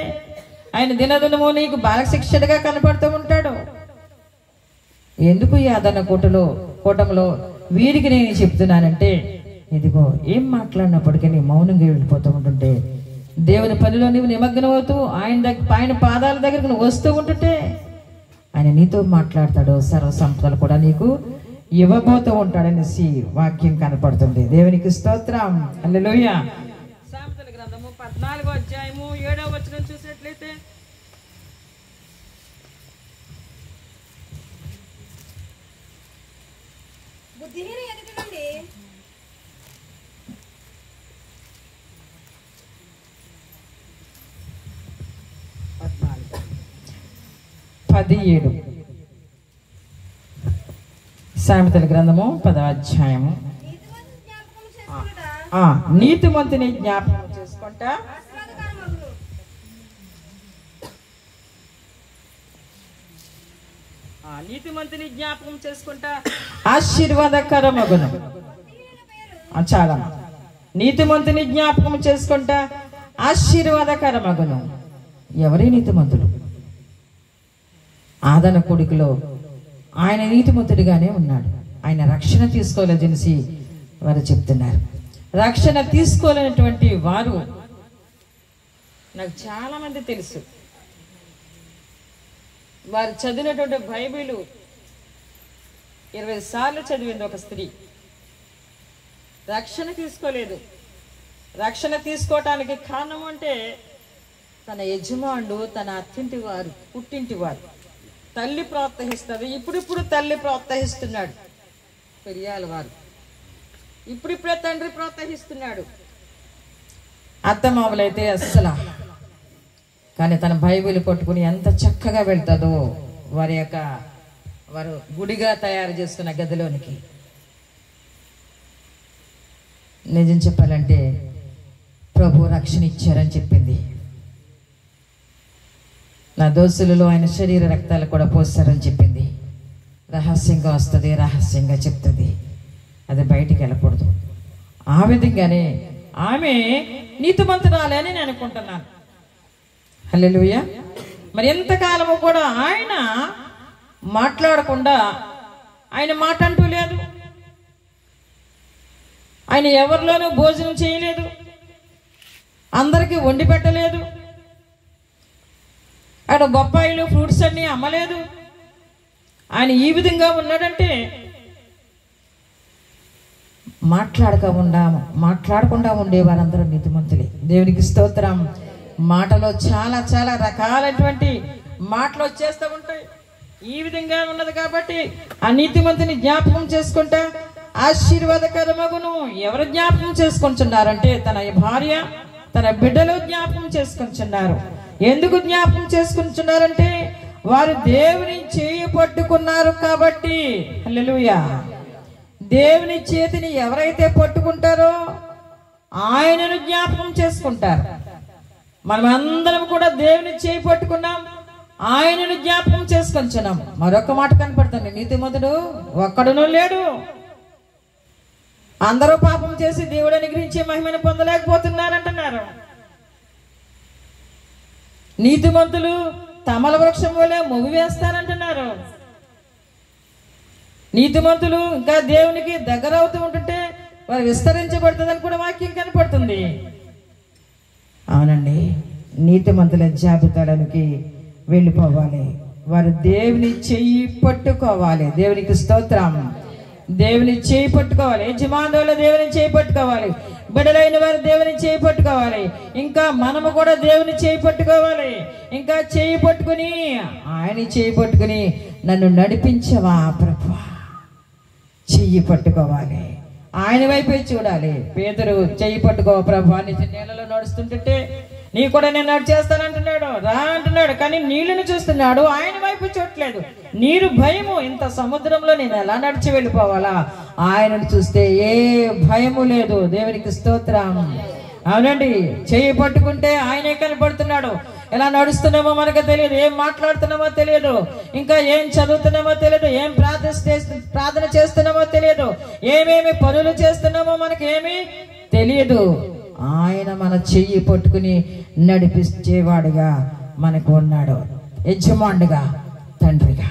ఆయన దినదినము నీకు బాలశిక్షుడిగా కనపడుతూ ఉంటాడు. ఎందుకు ఈ ఆదరణ కూటంలో వీరికి నేను చెప్తున్నానంటే, ఇదిగో ఏం మాట్లాడినప్పటికీ నీ మౌనంగా వెళ్ళిపోతూ ఉంటుంటే, దేవుని పనిలో నువ్వు నిమగ్నం అవుతూ ఆయన పాదాల దగ్గరకు నువ్వు వస్తూ ఉంటుంటే ఆయన నీతో మాట్లాడతాడు. సర్వ సంపదలు కూడా నీకు ఇవ్వబోతూ ఉంటాడనేసి వాక్యం కనపడుతుంది. దేవునికి స్తోత్రం. హల్లెలూయా. సామెతల గ్రంథము 14వ అధ్యాయము 7వ వచనం చూసినట్లయితే, బుద్ధిహీన ఎదుట నుండి 17 సామెతల గ్రంథము 10వ అధ్యాయము. నీతిమంతుని జ్ఞాపకం చేసుకుంటా నీతిమంతుని జ్ఞాపకం చేసుకుంటా ఆశీర్వాదకరమగును. చాలా నీతిమంతుని జ్ఞాపకం చేసుకుంటా ఆశీర్వాదకరమగును. ఎవరి నీతిమంతులు? ఆదన కొడుకులో ఆయన నీతిమంతుడిగానే ఉన్నాడు. ఆయన రక్షణ తీసుకోలేదనేసి వారు చెప్తున్నారు. రక్షణ తీసుకోలేనటువంటి వారు నాకు చాలా మంది తెలుసు. వారు చదివినటువంటి బైబిలు 20 సార్లు చదివింది ఒక స్త్రీ. రక్షణ తీసుకోలేదు. రక్షణ తీసుకోవటానికి కారణం అంటే తన యజమానుడు, తన అత్తింటి వారు, పుట్టింటి వారు. తల్లి ప్రోత్సహిస్తుంది. ఇప్పుడిప్పుడు తల్లి ప్రోత్సహిస్తున్నాడు. పెరియాల వారు ఇప్పుడిప్పుడే తండ్రి ప్రోత్సహిస్తున్నాడు. అత్తమామలైతే అస్సలు. కానీ తన బైబిల్ పట్టుకుని ఎంత చక్కగా వెళ్తుందో వారు గుడిగా తయారు చేసుకున్న గదిలోనికి. నిజం చెప్పాలంటే ప్రభు రక్షణ ఇచ్చారని చెప్పింది. నా దోసులలో ఆయన శరీర రక్తాలు కూడా పోస్తారని చెప్పింది. రహస్యంగా వస్తుంది, రహస్యంగా చెప్తుంది. అది బయటికి వెళ్ళకూడదు. ఆ విధంగానే ఆమె నీతిమంతురాలే అని నేను అనుకుంటున్నాను. హల్లెలూయా. మరి ఎంతకాలము కూడా ఆయన మాట్లాడకుండా, ఆయన మాట అంటూ లేదు, ఆయన ఎవరిలోనూ భోజనం చేయలేదు, అందరికీ వండి పెట్టలేదు, ఆయన బొప్పాయిలు ఫ్రూట్స్ అన్నీ అమ్మలేదు. ఆయన ఈ విధంగా ఉన్నాడంటే మాట్లాడకుండా ఉండేవారందరూ నీతిమంతులే. దేవునికి స్తోత్రం. మాటలో చాలా చాలా రకాలైనటువంటి మాటలు వచ్చేస్తూ ఉంటాయి. ఈ విధంగా ఉన్నది కాబట్టి ఆ నీతిమంతుని జ్ఞాపకం చేసుకుంటా ఆశీర్వాదకరమగును. ఎవరు జ్ఞాపకం చేసుకుంటున్నారంటే తన భార్య, తన బిడ్డలు జ్ఞాపకం చేసుకుంటున్నారు. ఎందుకు జ్ఞాపకం చేసుకుంటున్నారంటే వారు దేవుని చేయి పట్టుకున్నారు కాబట్టి. హల్లెలూయా. దేవుని చేతిని ఎవరైతే పట్టుకుంటారో ఆయనను జ్ఞాపకం చేసుకుంటారు. మనం అందరం కూడా దేవుని చేయి పట్టుకున్నాం, ఆయనను జ్ఞాపకం చేసుకొంచున్నాం. మరొక మాట కనపడుతుంది, నీతిమంతుడు ఒక్కడునూ లేడు. అందరూ పాపం చేసి దేవుడు అనుగ్రహించే మహిమను పొందలేకపోతున్నారంటున్నారు. నీతిమంతులు తమల వృక్షం వలె మొవ్వి వేస్తారంటున్నారు. నీతిమంతులు ఇంకా దేవునికి దగ్గర అవుతూ ఉంటుంటే వారు విస్తరించబడుతుందని కూడా వాక్యం కనపడుతుంది. అవునండి, నీతిమంతుల జాబితాలోనికి వెళ్ళిపోవాలి. వారు దేవుని చెయ్యి పట్టుకోవాలి. దేవునికి స్తోత్రం. దేవుని చేయి పట్టుకోవాలి. యజమానులు దేవుని చేయి పట్టుకోవాలి. బిడ్డలైన వారు దేవుని చేయి పట్టుకోవాలి. ఇంకా మనము కూడా దేవుని చేయి పట్టుకోవాలి. ఇంకా చేయి పట్టుకుని ఆయన చేయి పట్టుకుని నన్ను నడిపించవా ప్రభువా, చెయ్యి పట్టుకోవాలి. ఆయన వైపే చూడాలి. పేతురు చెయ్యి పట్టుకో ప్రభువా, నీళ్ళలో నడుస్తుంటే నీ కూడా నేను నడిచేస్తానంటున్నాడు, రా అంటున్నాడు. కానీ నీళ్లను చూస్తున్నాడు, ఆయన వైపు చూడలేదు. నీరు భయము, ఇంత సముద్రంలో నేను ఎలా నడిచి వెళ్ళిపోవాలా? ఆయనను చూస్తే ఏ భయము లేదు. దేవునికి స్తోత్రం. అవునండి, చెయ్యి పట్టుకుంటే ఆయనే కనపడుతున్నాడు. ఎలా నడుస్తున్నామో మనకు తెలియదు, ఏం మాట్లాడుతున్నామో తెలియదు, ఇంకా ఏం చదువుతున్నామో తెలియదు, ఏం ప్రార్థన చేస్తున్నామో తెలియదు, ఏమేమి పనులు చేస్తున్నామో మనకి ఏమీ తెలియదు. ఆయన మన చెయ్యి పట్టుకుని నడిపించేవాడుగా మనకు ఉన్నాడు. యజమానుడిగా, తండ్రిగా.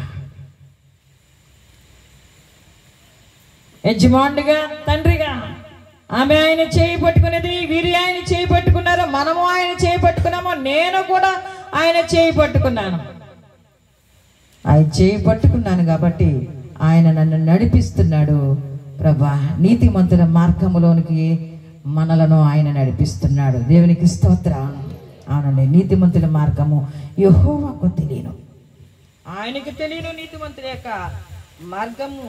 యజమానుడిగా, తండ్రిగా. ఆమె ఆయన చేయి పట్టుకునేది, వీరి ఆయన చేయి పట్టుకున్నారు, మనము ఆయన చేయి పట్టుకున్నాము. నేను కూడా ఆయన చేయి పట్టుకున్నాను. ఆయన చేయి పట్టుకున్నాను కాబట్టి ఆయన నన్ను నడిపిస్తున్నాడు. ప్రభా, నీతిమంతుల మార్గములోనికి మనలను ఆయన నడిపిస్తున్నాడు. దేవునికి స్తోత్రం. అవునండి, నీతిమంతుల మార్గము యెహోవాకు తెలియను, ఆయనకి తెలియను నీతిమంతుల యొక్క మార్గము.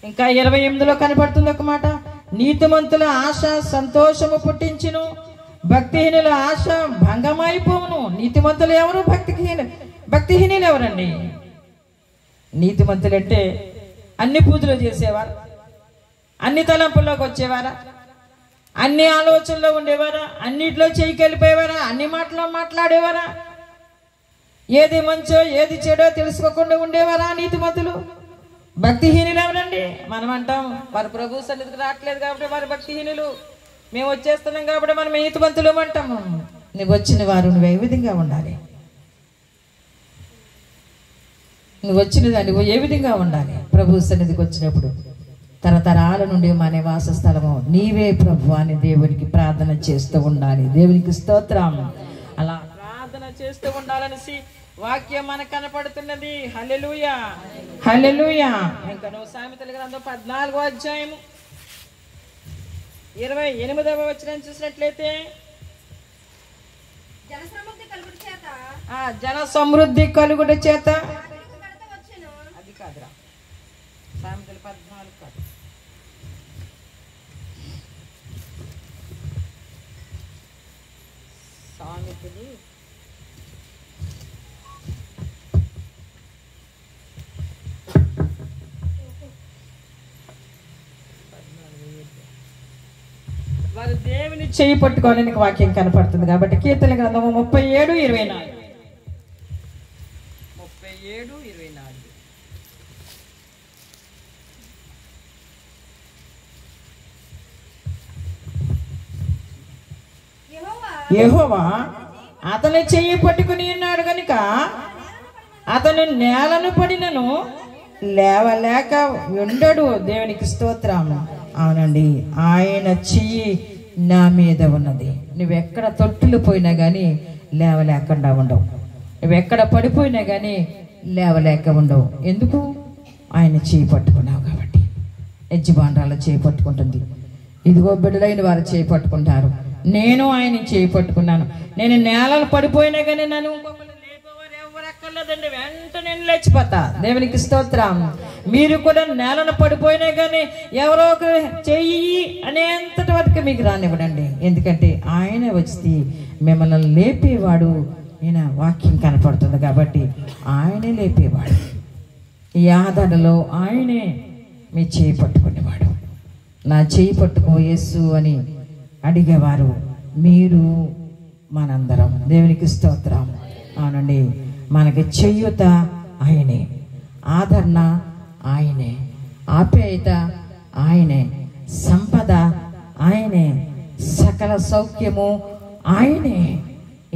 ఇంకా 28లో కనపడుతుంది ఒక మాట, నీతిమంతుల ఆశ సంతోషము పుట్టించును, భక్తిహీనుల ఆశ భంగమైపోవును. నీతిమంతులు ఎవరు? భక్తిహీనులు ఎవరండి? నీతిమంతులు అంటే అన్ని పూజలు చేసేవారు, అన్ని తలంపుల్లోకి వచ్చేవారా, అన్ని ఆలోచనలో ఉండేవారా, అన్నిట్లో చేయకెళ్ళిపోయేవారా, అన్ని మాటలో మాట్లాడేవారా, ఏది మంచో ఏది చెడో తెలుసుకోకుండా ఉండేవారా నీతిమంతులు? భక్తిహీనులు ఎవరండి? మనం అంటాం వారు ప్రభు సన్నిధికి రావట్లేదు కాబట్టి వారు భక్తిహీనులు, మేము వచ్చేస్తున్నాం కాబట్టి మనం నీతిమంతులు అంటాము. నువ్వు వచ్చిన వారు నువ్వు ఏ విధంగా ఉండాలి? నువ్వు వచ్చినదాన్ని నువ్వు ఏ విధంగా ఉండాలి? ప్రభు సన్నిధికి వచ్చినప్పుడు తరతరాల నుండి మన నివాస స్థలము నీవే ప్రభు అని దేవునికి ప్రార్థన చేస్తూ ఉండాలి. దేవునికి స్తోత్రం. అలా ప్రార్థన చేస్తూ ఉండాలనేసి వాక్యం మనకు కనపడుతున్నది. హల్లెలూయా, హల్లెలూయా. ఇంకా నువ్వు సామెతల గ్రంథం 14వ అధ్యాయము 28వ వచనం చూసినట్లయితే, జన సమృద్ధి కలుగుట చేత అది కాదురా, సామెతలు 14 కాదు, సామెతలు వారు దేవుని చేయి పట్టుకోవాలని వాక్యం కనపడుతుంది కాబట్టి కీర్తన గ్రంథము 37:24 37:24 యెహోవా అతని చెయ్యి పట్టుకుని ఉన్నాడు కనుక అతను నేలను పడినను లేవలేక ఉండడు. దేవునికి స్తోత్రం. అవునండి, ఆయన చెయ్యి నా మీద ఉన్నది. నువ్వెక్కడ తొట్టులు పోయినా కానీ లేవలేకుండా ఉండవు. నువ్వెక్కడ పడిపోయినా కానీ లేవలేక ఉండవు. ఎందుకు? ఆయన చేయి పట్టుకున్నావు కాబట్టి. యజమానురాలు చేయి పట్టుకుంటుంది. ఇదిగో బిడ్డలైన వారు చేయి పట్టుకుంటారు. నేను ఆయన చేయి పట్టుకున్నాను. నేను నేలలు పడిపోయినా కానీ నన్ను ఇంకొకరు లేపేవారు ఎవరు అక్కర్లేదండి, వెంటనే నేను లేచిపోతా. దేవునికి స్తోత్రం. మీరు కూడా నేలను పడిపోయినా కానీ ఎవరో ఒకరు చెయ్యి అనేంతటి వరకు మీకు రానివ్వడండి. ఎందుకంటే ఆయన వచ్చి మిమ్మల్ని లేపేవాడు. ఈయన వాక్యం కనపడుతుంది కాబట్టి ఆయనే లేపేవాడు. ఈ ఆధారలో ఆయనే మీ చేయి పట్టుకునేవాడు. నా చేయి పట్టుకో యేసు అని అడిగేవారు మీరు, మనందరం. దేవునికి స్తోత్రం. అవునండి, మనకి చేయూత ఆయనే, ఆదరణ ఆయనే, ఆప్యాయత ఆయనే, సంపద ఆయనే, సకల సౌఖ్యము ఆయనే.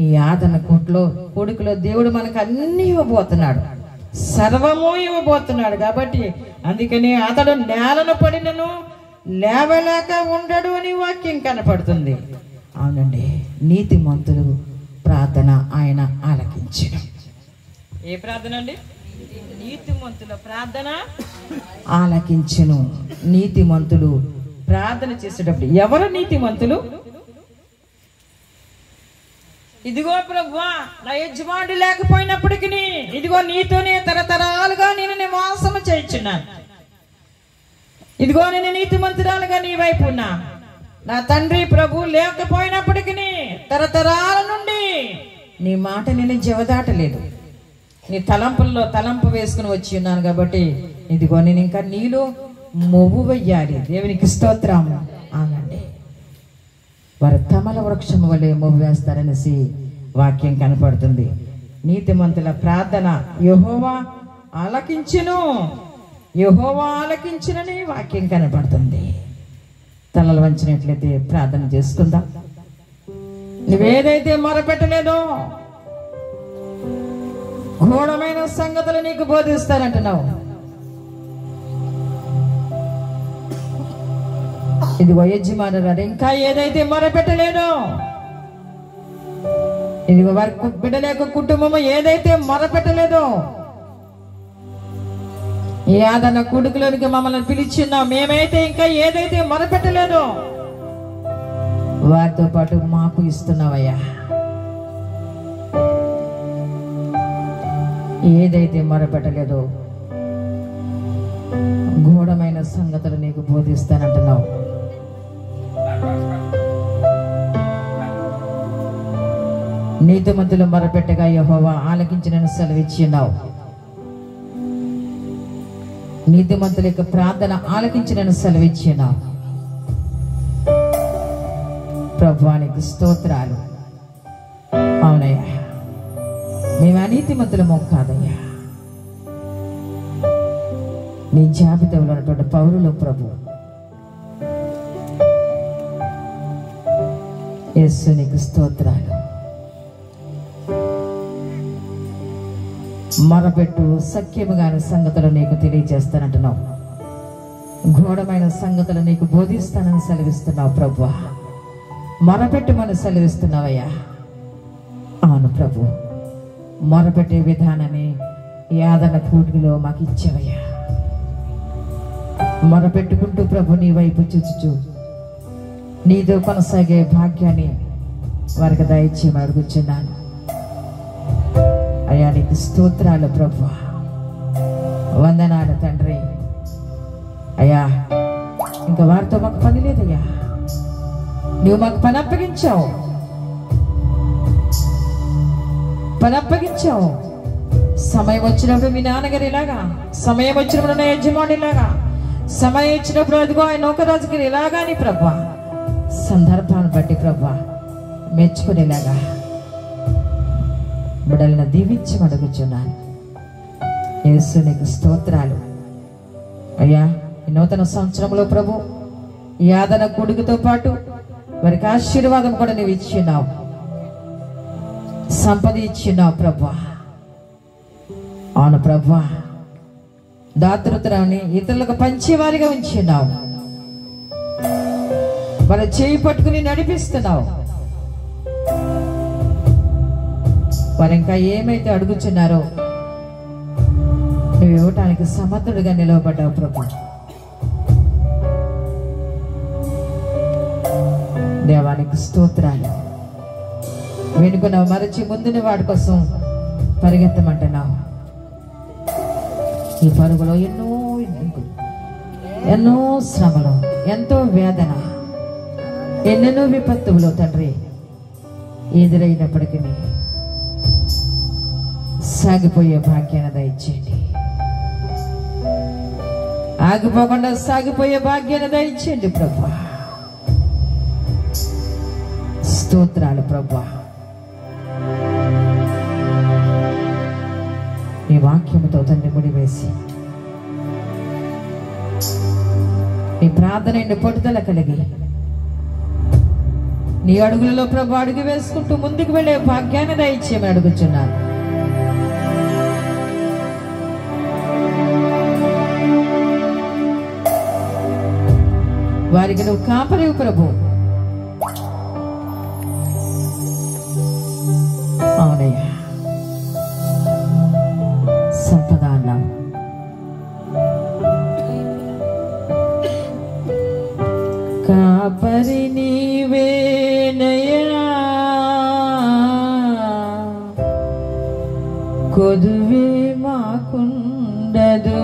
ఈ ఆదరణ కొడుకులో దేవుడు మనకు అన్నీ ఇవ్వబోతున్నాడు, సర్వము ఇవ్వబోతున్నాడు. కాబట్టి అందుకని అతడు నేలను పడినను లేవలేక ఉండడు అని వాక్యం కనపడుతుంది. అవునండి, నీతిమంతులు ప్రార్థన ఆయన ఆలకించను. ఏ ప్రార్థన అండి? నీతిమంతుల ప్రార్థన ఆలకించను. నీతిమంతులు ప్రార్థన చేసేటప్పుడు ఎవరు నీతిమంతులు? ఇదిగో ప్రభువా, నా యజమానుడు లేకపోయినప్పటికీ ఇదిగో నీతోనే తరతరాలుగా నేను నివాసము చేయించున్నాను. ఇదిగో నేను నీతిమంతురాలుగా నీ వైపు ఉన్నా. నా తండ్రి ప్రభు లేకపోయినప్పటికీ తరతరాల నుండి నీ మాట నేను జవదాటలేదు. నీ తలంపుల్లో తలంపు వేసుకుని వచ్చి ఉన్నాను కాబట్టి ఇదిగో నేను ఇంకా నీలో మొవ్వు వెయ్యాలి. దేవునికి స్తోత్రం. అవునండి, వారు తమల వృక్షము వలె మొవ్వు వేస్తారనేసి వాక్యం కనపడుతుంది. నీతిమంతుల ప్రార్థన యెహోవా ఆలకించును, యెహోవా ఆలకించునని వాక్యం కనపడుతుంది. తలలు వంచినట్లయితే ప్రార్థన చేసుకుందాం. నువ్వేదైతే మొరపెట్టలేదో ఘోరమైన సంగతులు నీకు బోధిస్తానంటున్నావు. ఇది యజమానురాలు ఇంకా ఏదైతే మొరపెట్టలేదో, ఇది వారి బిడ్డల యొక్క కుటుంబము ఏదైతే మొరపెట్టలేదో, ఈ ఆదరణ కొడుకులోనికి మమ్మల్ని పిలిచిన్నాం, మేమైతే ఇంకా ఏదైతే మొరపెట్టలేదో వారితో పాటు మాకు ఇస్తున్నావయ్యా. ఏదైతే మొరపెట్టలేదో ఘోరమైన సంగతులు నీకు బోధిస్తానంటున్నావు. నీతిమంతులు మొరపెట్టగా యెహోవా ఆలకించిన సెలవిచ్చిన్నావు. నీతిమంతుల యొక్క ప్రార్థన ఆలకించిన సెలవిచ్చిన్నావు. ప్రభువానికి స్తోత్రాలు. అవునయ్యా, మేము అనీతిమంతులమో కాదయ్యా, నీ జాబితాలో ఉన్నటువంటి పౌరులు ప్రభు. యేసు నీకు స్తోత్రాలు. మొరపెట్టు, సఖ్యముగాని సంగతులు నీకు తెలియజేస్తానంటున్నావు. ఘోరమైన సంగతులు నీకు బోధిస్తానని సెలవిస్తున్నావు ప్రభు. మొరపెట్టుమని సెలవిస్తున్నావయ్యా. అవును ప్రభు, మొరపెట్టే విధానాన్ని ఈ ఆదరణ కూటిలో మాకు ఇచ్చావయ్యా. మొరపెట్టుకుంటూ ప్రభు నీ వైపు చూచుచు నీతో కొనసాగే భాగ్యాన్ని వారికి దయచేయమని అడుగుచున్నాను అయ్యా. నీకు స్తోత్రాలు ప్రభు, వందనాలు తండ్రి. అయ్యా, ఇంకా వారితో మాకు పని లేదయ్యా, నువ్వు మాకు పని అప్పగించావు. సమయం వచ్చినప్పుడు మీ నాన్నగారు ఇలాగా, సమయం వచ్చినప్పుడు నా యజమానిలాగా, సమయం ఇచ్చినప్పుడు అదిగో ఆయన నౌకరాజుకి ఇలాగా అని ప్రభా, సందర్భాన్ని బట్టి ప్రభా మెచ్చుకునేలాగా బిడ్డలను దీవించి అడుగుచున్నాను. యేసు నీకు స్తోత్రాలు అయ్యా. ఈ నూతన సంవత్సరంలో ప్రభు ఈ ఆదరణ కొడుకుతో పాటు వారికి ఆశీర్వాదం కూడా నువ్వు ఇచ్చినావు. సంపద ఇచ్చినావు ప్రభా. అవును ప్రభా, దాతృత్వాన్ని ఇతరులకు పంచేవారిగా ఉంచినావు. వాళ్ళ చేయి పట్టుకుని నడిపిస్తున్నావు. వారు ఇంకా ఏమైతే అడుగుచున్నారో నువ్వు ఇవ్వటానికి సమర్థుడిగా నిలవబడ్డావు ప్రభా. దేవానికి స్తోత్రాలు. వెనుకున్నావు మరచి ముందుని వాడి కోసం పరిగెత్తమంటున్నావు. ఈ పరుగులో ఎన్నో శ్రమలు, ఎంతో వేదన, ఎన్నెన్నో విపత్తులు తండ్రి ఎదురైనప్పటికీ సాగిపోయే భాగ్యాన్ని దయచేయండి. ఆగిపోకుండా సాగిపోయే భాగ్యాన్ని దయచేయండి ప్రభా. స్తోత్రాలు ప్రభా. నీ వాక్యముతో తండ్రి ముడివేసి నీ ప్రార్థన పట్టుదల కలిగి నీ అడుగులలో ప్రభు అడుగు వేసుకుంటూ ముందుకు వెళ్ళే భాగ్యాన్ని దయచేయమని అడుగుచున్నాను. వారికి నువ్వు కాపరివు ప్రభు. అవునయ్యా, సంపద అన్నావు. కాపరి నీవేనయ్యా, కొదువే మాకుండదు.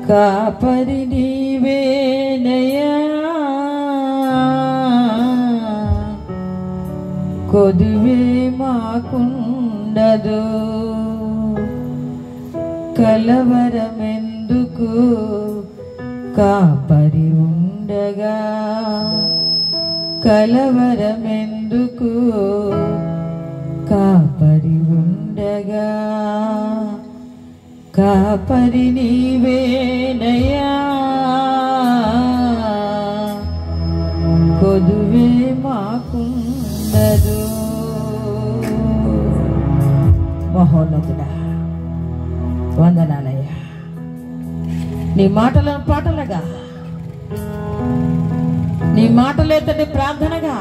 కాపరి నీవేనయ్యా, కొదువే మాకుండదు. కలవరమెందుకు కాపరి ఉండగా, కలవరమెందుకు కాపరి ఉండగా. కాపరి నీవేనయ్యా, కొదువే మాకుండదు. మహోన్నతుడా వందనాలయ్యా. నీ మాటలను పాటలుగా, నీ మాటలే తండ్రి ప్రార్థనగా,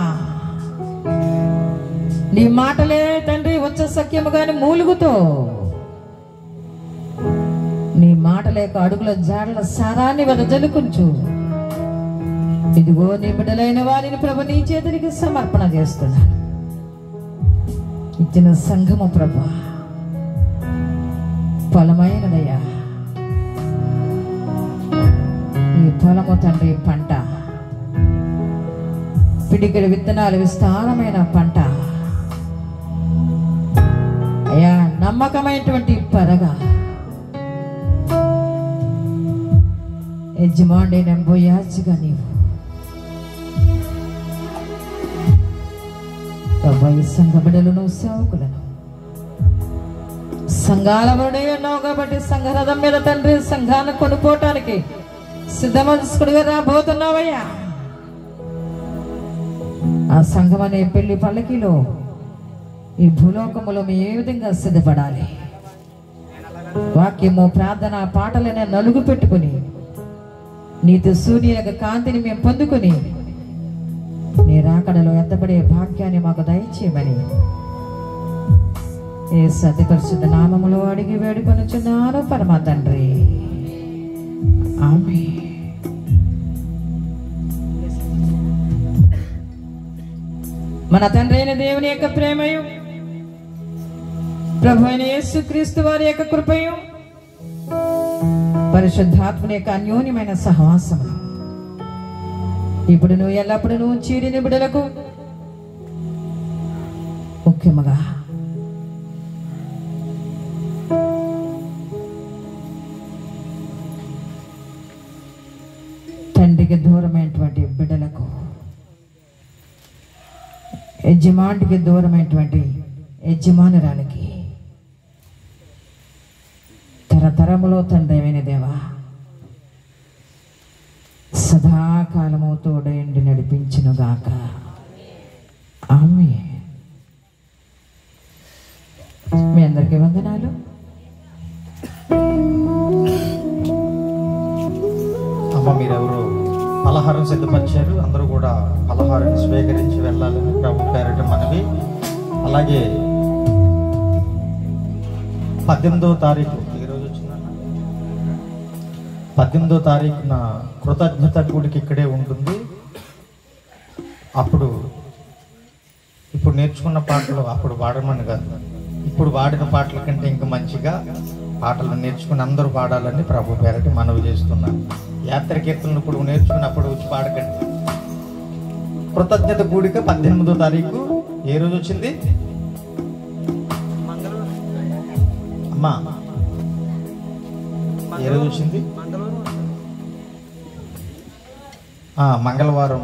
నీ మాటలే తండ్రి వచ్చ సఖ్యముగాని మూలుగుతో, నీ మాటలేక అడుగుల జాడల సారాన్ని వెదజల్లుకుంటూ ఇదిగో నీ బిడ్డలైన వారిని ప్రభు నీ చేతునికి సమర్పణ చేస్తున్నాను. ఇచ్చిన సంఘము ప్రభు ఫలమైనదయ్యా. ఈ ఫలము తండ్రి పంట, పిడికిడి విత్తనాలు విస్తారమైన పంట అయ్యా. నమ్మకమైనటువంటి పరగా యజమాని నెంబోయాచిగా నీవు ప్రభు ఈ సంఘ బిడ్డలను సేవకులను సంఘాల బడే ఉన్నావు కాబట్టి సంఘరథం మీద తండ్రి సంఘాన్ని కొనుక్కోవటానికి సిద్ధమనస్కుడిగా రాబోతున్నావయ్యా. ఆ సంఘం అనే పెళ్లి పల్లకిలో ఈ భూలోకములో మేము ఏ విధంగా సిద్ధపడాలి, వాక్యము ప్రార్థన పాటలనే నలుగు పెట్టుకుని నీతి సూర్య కాంతిని మేము పొందుకుని నీ రాకడలో ఎత్తబడే భాగ్యాన్ని మాకు దయచేయమని యేసు అతి పరిశుద్ధ నామములో అడిగి వేడుకొనుచున్నాను పరమ తండ్రి. ఆమేన్. మన తండ్రి అయిన దేవుని యొక్క ప్రేమయు ప్రభు అయిన యేసుక్రీస్తు వారి యొక్క కృపయు పరిశుద్ధాత్మని యొక్క అన్యోన్యమైన సహవాసము ఇప్పుడు నువ్వు ఎల్లప్పుడు నువ్వు చీరిన బిడ్డలకు ముఖ్యముగా తండ్రికి దూరమైనటువంటి బిడ్డలకు, యజమానికి దూరమైనటువంటి యజమానురాలకి తరతరములో తండ్రి అయిన దేవా సదాకాలము తోడైండి నడిపించునుగాక. ఆమేన్. మీ అందరికీ వందనాలు. అమ్మ మీరెవరు పలహారం సిద్ధపరిచారు, అందరూ కూడా పలహారాన్ని స్వీకరించి వెళ్ళాలని ప్రభు పేరట మనవి. అలాగే 18వ తారీఖు, ఈరోజు వచ్చిందన్న 18వ తారీఖున కృతజ్ఞత కూడికి ఇక్కడే ఉంటుంది. ఇప్పుడు నేర్చుకున్న పాటలు అప్పుడు పాడమని కాదు, ఇప్పుడు పాడిన పాటల కంటే ఇంకా మంచిగా పాటలు నేర్చుకుని అందరూ పాడాలని ప్రభు పేరటి మనవి చేస్తున్నాను. యాత్ర కీర్తనలు ఇప్పుడు నేర్చుకున్నప్పుడు వచ్చి పాడకండి. కృతజ్ఞత కూడిక 18వ తారీఖు ఏ రోజు వచ్చింది అమ్మా? ఏ రోజు వచ్చింది? మంగళవారం.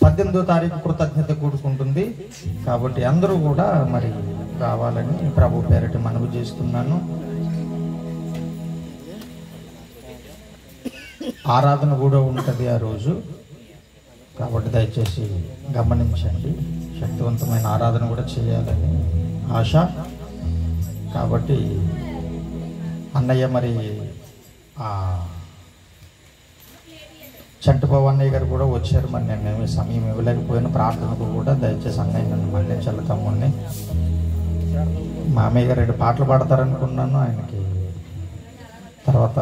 18వ తారీఖు కృతజ్ఞత కూడుకుంటుంది కాబట్టి అందరూ కూడా మరి రావాలని ప్రభు పేరట మనవి చేస్తున్నాను. ఆరాధన కూడా ఉంటుంది ఆ రోజు కాబట్టి దయచేసి గమనించండి. శక్తివంతమైన ఆరాధన కూడా చేయాలని ఆశ. కాబట్టి అన్నయ్య మరి చంటుబాబు అన్నయ్య గారు కూడా వచ్చారు. మరి నేను సమయం ఇవ్వలేకపోయిన ప్రార్థనకు కూడా దయచేసి అన్నయ్య నన్ను మళ్ళించాలి. తమ్ముడిని మామయ్య గారు 2 పాటలు పాడతారనుకున్నాను. ఆయనకి తర్వాత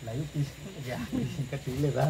లైవ్ తీసుకుని ఇంకా తీయలేదా?